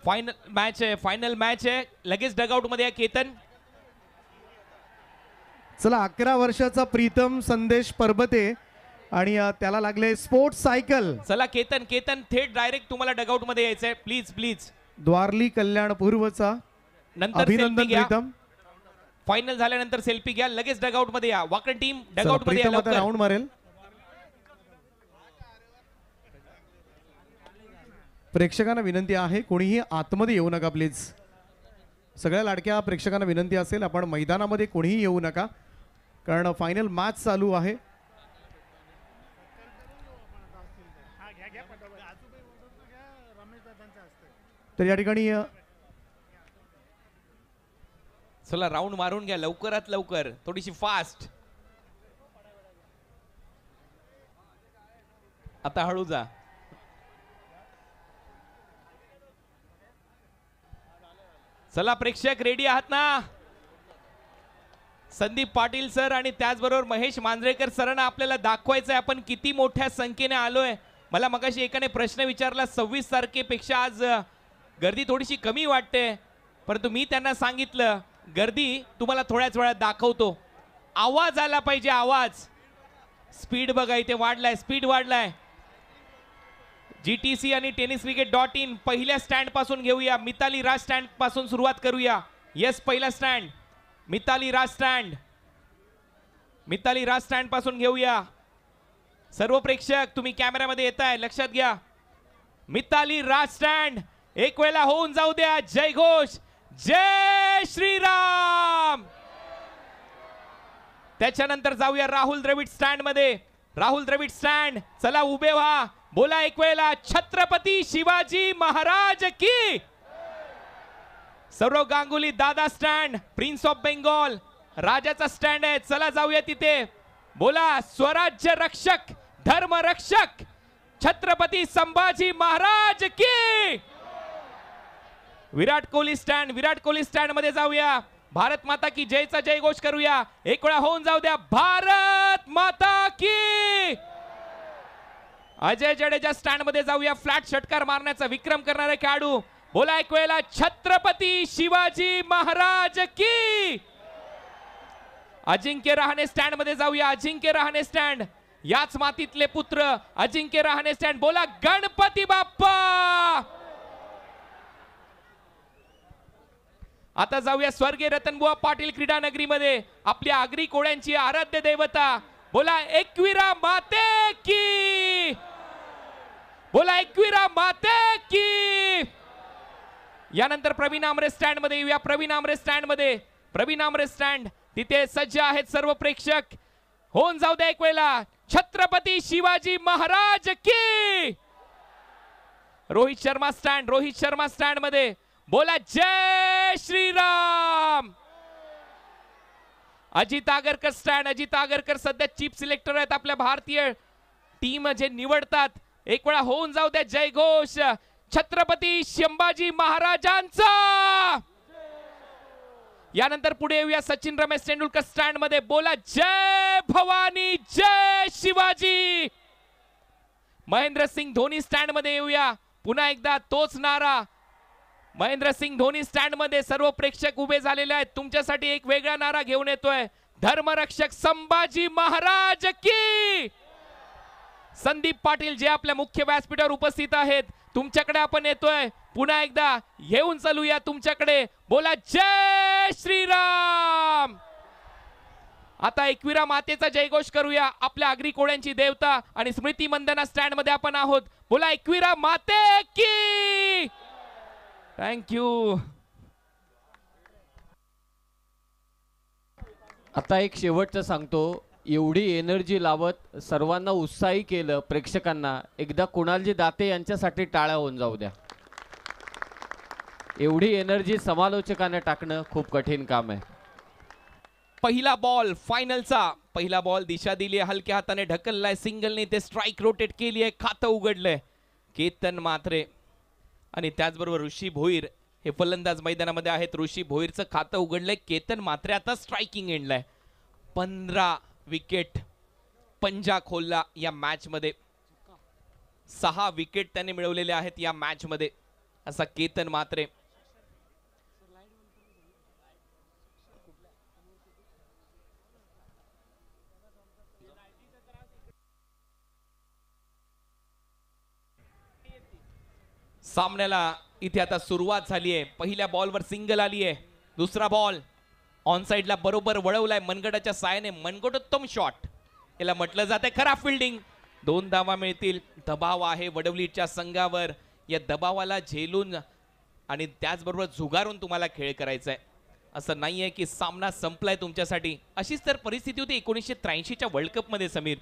फायनल मॅच आहे, फायनल मॅच आहे, लगेच डगआउट मध्ये या केतन. चला 11 वर्षाचा प्रीतम संदेश परबते आणि त्याला लागले स्पोर्ट्स सायकल. चला केतन, केतन थेट डायरेक्ट तुम्हाला डगआउट मध्ये यायचंय. Please please. द्वारली कल्याण पूर्वचा नंतर अभिनंदन प्रीतम. फायनल झाल्यानंतर सेल्फी घ्या, लगेच डगआउट मध्ये या. वाकड टीम डगआउट मध्ये या लवकर. राऊंड मारेल. प्रेक्षकांना विनंती आहे कोणीही आतमध्ये येऊ नका प्लीज. सगळ्या लाडक्या प्रेक्षकांना विनंती असेल आपण मैदानामध्ये कोणीही येऊ नका, कारण फायनल मॅच चालू आहे. तर या ठिकाणी चला राऊंड मारून घ्या लवकरात लवकर, थोडीशी फास्ट. आता हळू जा. चला प्रेक्षक रेडी आहात ना? संदीप पाटील सर आणि त्याचबरोबर महेश मांजरेकर सरांना आपल्याला दाखवायचं आहे आपण किती मोठ्या संख्येने आलोय. मला मगाशी एकाने प्रश्न विचारला 26 तारखेपेक्षा आज गर्दी थोडीशी कमी वाटते, परंतु मी त्यांना सांगितलं गर्दी तुम्हाला थोड्याच वेळात दाखवतो. आवाज आला पाहिजे, आवाज. स्पीड बघा इथे वाढलाय, स्पीड वाढलाय. GTC आणि tenniscricket.in पहिल्या स्टँड पासून घेऊया. मिताली राज स्टँड पासून सुरुवात करूया. यस, पहिला स्टँड मिताली राज स्टँड. मिताली राज स्टँड पासून घेऊया. सर्व प्रेक्षक तुम्ही कॅमेऱ्यामध्ये येताय, लक्षात घ्या. मिताली राज स्टँड एक वेळेला होऊन जाऊ द्या. जय घोष, जय श्रीराम. त्याच्यानंतर जाऊया राहुल द्रविड स्टँड मध्ये. राहुल द्रविड स्टँड, चला उभे व्हा, बोला एक वेळेला छत्रपती शिवाजी महाराज की. सौरव गांगुली दादा स्टँड, प्रिन्स ऑफ बेंगॉल राजाचा स्टँड आहे, चला जाऊया तिथे. बोला स्वराज्य रक्षक, धर्म रक्षक छत्रपती संभाजी महाराज की. विराट कोहली स्टँड, विराट कोहली स्टँड मध्ये जाऊया. भारत माता की जयचा जयघोष करूया. एक वेळा होऊन जाऊ द्या, भारत माता की. अजय जडेजा स्टँड मध्ये जाऊया. फ्लॅट षटकार मारण्याचा विक्रम करणारे खेळाडू, बोला एक वेळेला छत्रपती शिवाजी महाराज की. अजिंक्य रहाणे स्टँड मध्ये जाऊया. अजिंक्य रहाणे स्टँड, याच मातीतले पुत्र अजिंक्य रहाणे स्टँड, बोला गणपती बाप्पा. आता जाऊया स्वर्गीय रतनबुवा पाटील क्रीडा नगरी मध्ये. आपल्या आगरी कोळ्यांची आराध्य देवता, बोला एकविरा माते की. बोला एकविरा माते की. यानंतर प्रवीण आमरे स्टँड मध्ये येऊया. प्रवीण आमरे स्टँड मध्ये, प्रवीण आमरे स्टँड तिथे सज्ज आहेत सर्व प्रेक्षक. होऊन जाऊ द्या एक वेळेला, छत्रपती शिवाजी महाराज की. रोहित शर्मा स्टँड, रोहित शर्मा स्टँड मध्ये, बोला जय श्रीराम. अजित आगरकर स्टँड, अजित आगरकर सध्या चीफ सिलेक्टर आहेत आपल्या भारतीय टीम जे निवडतात. एक वेळा होऊन जाऊ द्या जय घोष छत्रपती संभाजी महाराजांचा. यानंतर पुढे येऊया सचिन रमेश तेंडुलकर स्टँड मध्ये, बोला जय भवानी जय शिवाजी. महेंद्र सिंग धोनी स्टँड मध्ये येऊया. पुन्हा एकदा तोच नारा, महेंद्र सिंग धोनी स्टँड मध्ये सर्व प्रेक्षक उभे झालेले आहेत. तुमच्यासाठी एक वेगळा नारा घेऊन येतोय, धर्मरक्षक संभाजी महाराज की. संदीप पाटील जे आपल्या मुख्य व्यासपीठावर उपस्थित आहेत, तुमच्याकडे आपण येतोय. पुन्हा एकदा येऊन चालूया तुमच्याकडे. बोला जय श्रीराम. आता एकविरा मातेचा जयघोष करूया. आपल्या आगरी कोळ्यांची देवता आणि स्मृती मंदना स्टँड मध्ये आपण आहोत. बोला एकविरा माते की. थँक्यू. आता एक शेवटचं सांगतो, एवढी एनर्जी लावत सर्वांना उत्साही केलं प्रेक्षकांना. एकदा कुणालजी दाते यांच्यासाठी टाळ्या होऊन जाऊ द्या. एवढी एनर्जी समालोचकांना टाकणं खूप कठीण काम आहे. पहिला बॉल फायनलचा पहिला बॉल दिशा दिली आहे, हलक्या हाताने ढकललाय, सिंगलने ते स्ट्राइक रोटेट केली आहे, खातं उघडलंय केतन म्हात्रे. आणि त्याचबरोबर ऋषी भोईर हे फलंदाज मैदानामध्ये आहेत. ऋषी भोईरचं खातं उघडलंय. केतन म्हात्रे आता स्ट्रायकिंग एंडलाय. 15 विकेट पंजा खोलला या मॅच मध्ये. 6 विकेट त्याने मिळवलेले आहेत या मॅच मध्ये असा केतन म्हात्रे. सामन्याला इथे आता सुरुवात झाली आहे. पहिल्या बॉलवर सिंगल आली आहे. दुसरा बॉल ऑन साइडला बरोबर वळवलाय मनगटाच्या साहाय्याने. मनगटोत्तम शॉट याला म्हटलं जाते. खरा फिल्डिंग. 2 धावा मिळतील. दबाव आहे वडवलीच्या संघावर. या दबावाला झेलून आणि त्याचबरोबर झुगारून तुम्हाला खेळ करायचा आहे. असं नाही आहे की सामना संपलाय तुमच्यासाठी. अशीच तर परिस्थिती होती 1983च्या वर्ल्ड कप मध्ये. समीर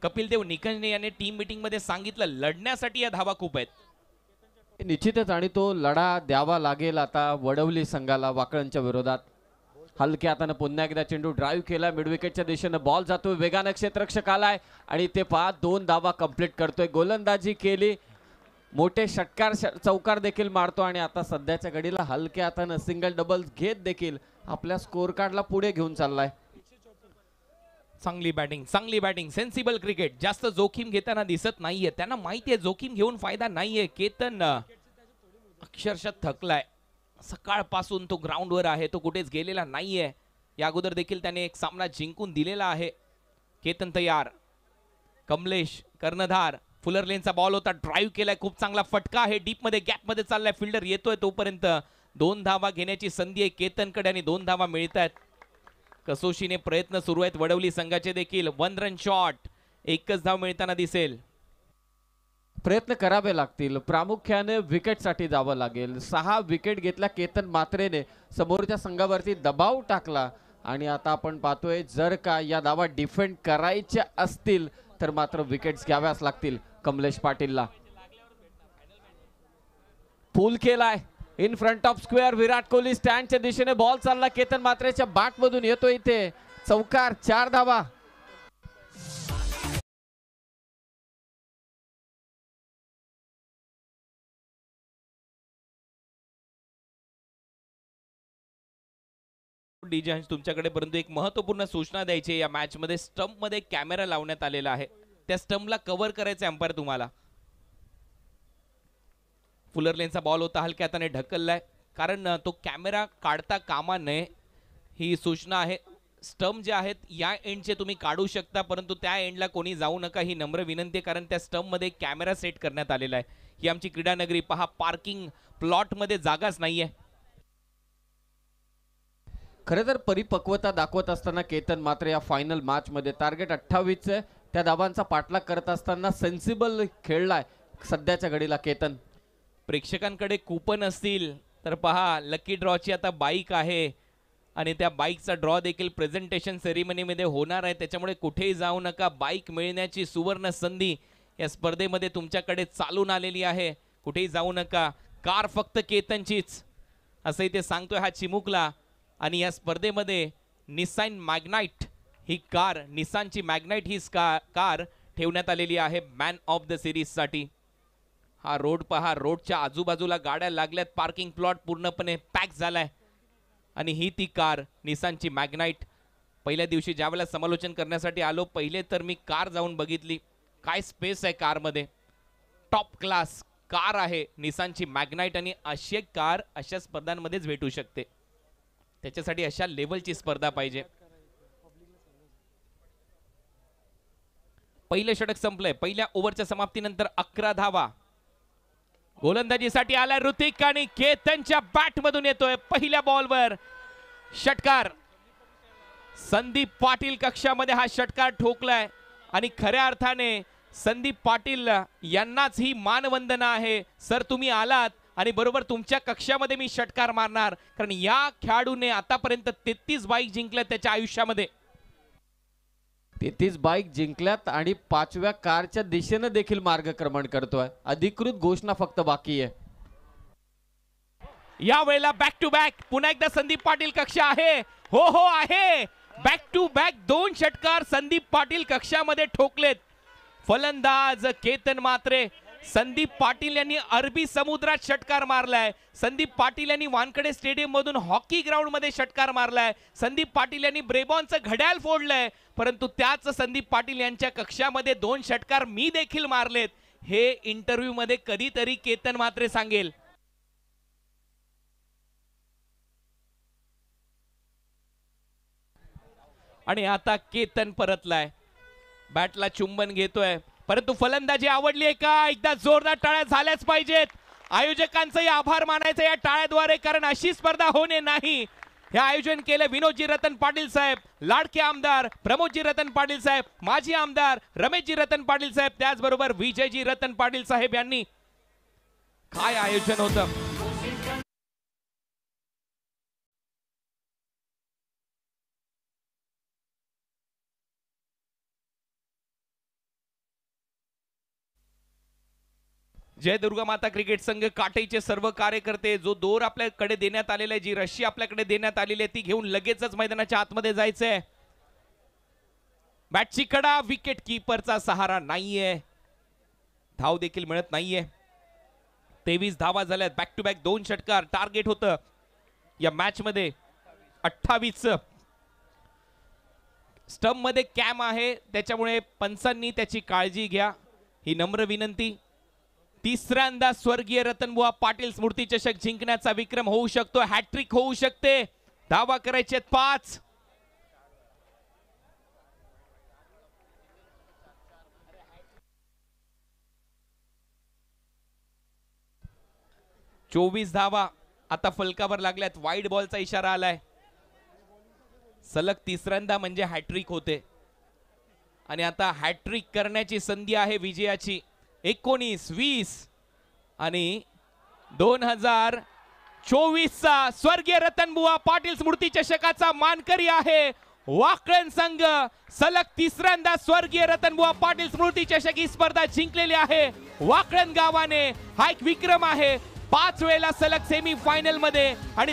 कपिल देव निकंजने याने टीम मीटिंग मध्ये सांगितलं, लढण्यासाठी या धावा खूप आहेत. निश्चितच, आणि तो लढा द्यावा लागेल आता वडवली संघाला वाकळांच्या विरोधात. हलक्या हाताने पुन्हा एकदा चेंडू ड्राईव्ह केला. मिड विकेटच्या दिशेनं बॉल जातोय. वेगानं क्षेत्ररक्षक आलाय आणि ते 2 धावा कंप्लीट करतोय. गोलंदाजी केली, मोठे षटकार चौकार देखील मारतो आणि आता सध्याच्या घडीला हलक्या हातानं सिंगल डबल घेत देखील आपल्या स्कोर कार्डला पुढे घेऊन चाललाय. चांगली बॅटिंग सेन्सिबल क्रिकेट. जास्त जोखीम घेताना दिसत नाहीये. त्यांना माहितीये जोखीम घेऊन फायदा नाहीये. केतन अक्षरशः थकलाय. सकाळपासून तो ग्राउंडवर आहे, तो कुठेच गेलेला नाहीये. या अगोदर देखील त्याने एक सामना जिंकून दिलेला आहे. केतन तयार. कमलेश कर्णधार. फुलर लेनचा बॉल होता, ड्राईव्ह केलाय, खूप चांगला फटका आहे. डीप मध्ये गॅप मध्ये चाललाय. फिल्डर येतोय तोपर्यंत 2 धावा घेण्याची संधी आहे केतनकडे आणि 2 धावा मिळतात. कसोशीने प्रयत्न सुरू आहेत वडवली संघाचे देखील. 1 रन शॉट. एकच धाव मिळताना दिसेल. प्रयत्न करावे लागतील. प्रामुख्याने विकेटसाठी जावं लागेल. 6 विकेट घेतल्या केतन म्हात्रेने. समोरच्या संघावरती दबाव टाकला आणि आता आपण पाहतोय जर का या धावा डिफेंड करायच्या असतील तर मात्र विकेट्स घ्याव्याच लागतील कमलेश पाटीलला. पूल केलाय in front of square. Virat Kohli स्टँडच्या दिशेने बॉल चालला. केतन म्हात्रेच्या बॅट मधून येतो इथे चौकार. 4 धावा. डीजे हंस तुमच्याकडे, परंतु एक महत्त्वपूर्ण सूचना द्यायची. या मॅच मध्ये स्टंप मध्ये कॅमेरा लावण्यात आलेला आहे. त्या स्टंपला कव्हर करायचं अंपायर तुम्हाला. फुलर लेनचा बॉल होता, हलक्या हाताने ढकललाय, कारण तो कॅमेरा काढता कामा नये ही सूचना आहे. स्टंप जे आहेत या एंडचे तुम्ही काढू शकता, परंतु त्या एंडला कोणी जाऊ नका ही नम्र विनंती आहे, कारण त्या स्टंप मध्ये कॅमेरा सेट करण्यात आलेला आहे. ही आमची क्रीडा नगरी पहा, पार्किंग प्लॉट मध्ये जागाच नाहीये. खरं तर परिपक्वता दाखवत असताना केतन मात्र या फायनल मॅच मध्ये टार्गेट 28 आहे. त्या धावांचा पाठलाग करत असताना सेन्सिबल खेळलाय सध्याच्या घडीला केतन. प्रेक्षकांकडे कूपन असतील तर पहा, लकी ड्रॉची आता बाईक आहे आणि त्या बाईकचा ड्रॉ देखील प्रेझेंटेशन सेरेमनीमध्ये होणार आहे. त्याच्यामुळे कुठेही जाऊ नका. बाईक मिळण्याची सुवर्ण संधी या स्पर्धेमध्ये तुमच्याकडे चालून आलेली आहे. कुठेही जाऊ नका. कार फक्त केतनचीच असं इथे सांगतोय हा चिमुकला. आणि या स्पर्धेमध्ये निसान मॅग्नाइट ही कार, निसानची मॅग्नाइट ही कार ठेवण्यात आलेली आहे मॅन ऑफ द सिरीज साठी. हा रोड पहा, रोडच्या आजूबाजूला गाड्या लागल्यात, पार्किंग प्लॉट पूर्णपणे पॅक झालाय आणि ही ती कार निसानची मॅग्नाइट. पहिल्या दिवशी ज्यावेळेला समालोचन करण्यासाठी आलो, पहिले तर मी कार जाऊन बघितली. काय स्पेस आहे कारमध्ये, टॉप क्लास कार आहे निसानची मॅग्नाइट, आणि अशी एक कार अशा स्पर्धांमध्येच भेटू शकते. त्याच्यासाठी अशा लेवलची स्पर्धा पाहिजे. पहिलं षटक संपलंय. पहिल्या ओव्हरच्या समाप्तीनंतर 11 धावा. गोलंदाजीसाठी आलाय ऋतिक आणि केतनच्या बॅट मधून येतोय पहिल्या बॉलवर षटकार. संदीप पाटील कक्षामध्ये हा षटकार ठोकलाय आणि खऱ्या अर्थाने संदीप पाटील यांनाच ही मानवंदना आहे. सर तुम्ही आलात आणि बरोबर तुमच्या कक्षामध्ये मी षटकार मारणार, कारण या खेळाडूने आतापर्यंत 33 बाईक जिंकल्या त्याच्या आयुष्यामध्ये. 33 बाईक जिंकल्यात आणि 5व्या कारच्या दिशेने देखील मार्गक्रमण करतोय. अधिकृत घोषणा फक्त बाकी आहे. या वेळेला बॅक टू बॅक पुन्हा एकदा संदीप पाटील कक्षा आहे. हो आहे. बॅक टू बॅक 2 षटकार संदीप पाटील कक्षामध्ये ठोकलेत. फलंदाज केतन मात्रे. संदीप पाटील यांनी अरबी समुद्रात षटकार मारलाय. संदीप पाटील यांनी वानखडे स्टेडियम मधून हॉकी ग्राउंड मध्ये षटकार मारलाय. संदीप पाटील यांनी ब्रेबॉनचं घड्याळ फोडलंय. परंतु त्याच संदीप पाटील यांच्या कक्षामध्ये 2 षटकार मी देखील मारलेत. हे इंटरव्ह्यू मध्ये कधीतरी केतन मात्रे सांगेल. आणि आता केतन परतलाय. बॅटला चुंबन घेतोय. परंतु फलंदाजी आवडली आहे का? एकदा जोरदार टाळ्या झाल्याच पाहिजेत. आयोजकांचाही आभार मानायचा या टाळ्याद्वारे, कारण अशी स्पर्धा होणे नाही. हे आयोजन केले विनोदजी रतन पाटील साहेब, लाडके आमदार प्रमोदजी रतन पाटील साहेब, माजी आमदार रमेशजी रतन पाटील साहेब, त्याचबरोबर विजयजी रतन पाटील साहेब यांनी. काय आयोजन होतं. जय दुर्गा माता क्रिकेट संघ काटेचे सर्व कार्यकर्ते, जो दोर आपल्याकडे देण्यात आलेला आहे, जी रशी आपल्याकडे देण्यात आलेली आहे, ती घेऊन लगेचच मैदानाच्या आतमध्ये जायचंय. बॅटची कडा, विकेट कीपरचा सहारा नाहीये, धाव देखील मिळत नाहीये. 23 धावा झाल्यात. बॅक टू बॅक 2 षटकार टार्गेट होतं या मॅच मध्ये. 28 स्टंप मध्ये कॅम आहे, त्याच्यामुळे पंचांनी त्याची काळजी घ्या ही नम्र विनंती. तिसऱ्यांदा स्वर्गीय रतनबुवा पाटील स्मृती चषक जिंकण्याचा विक्रम होऊ शकतो. हॅट्रिक होऊ शकते. धावा करायचे 5. चोवीस धावा आता फलकावर लागल्यात. वाईड बॉलचा इशारा आलाय. सलग तिसऱ्यांदा म्हणजे हॅट्रिक होते आणि आता हॅट्रिक करण्याची संधी आहे विजयाची. 19, 20 आणि 2024 चा स्वर्गीय रतनबुवा पाटील स्मृती चषकाचा मानकरी आहे वाकळण संघ. सलग तिसऱ्यांदा स्वर्गीय रतनबुवा पाटील स्मृती चषक ही स्पर्धा जिंकलेली आहे वाकळण गावाने. हा एक विक्रम आहे. 5 वेळेला सलग सेमी फायनल मध्ये आणि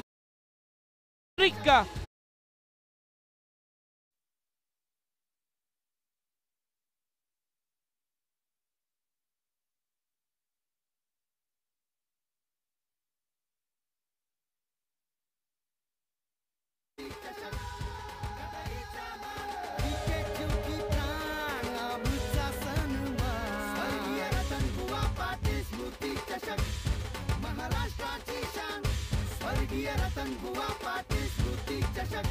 महाराष्ट्राची शान स्वर्गीय रतनबुवा पाटील स्मृती चषक.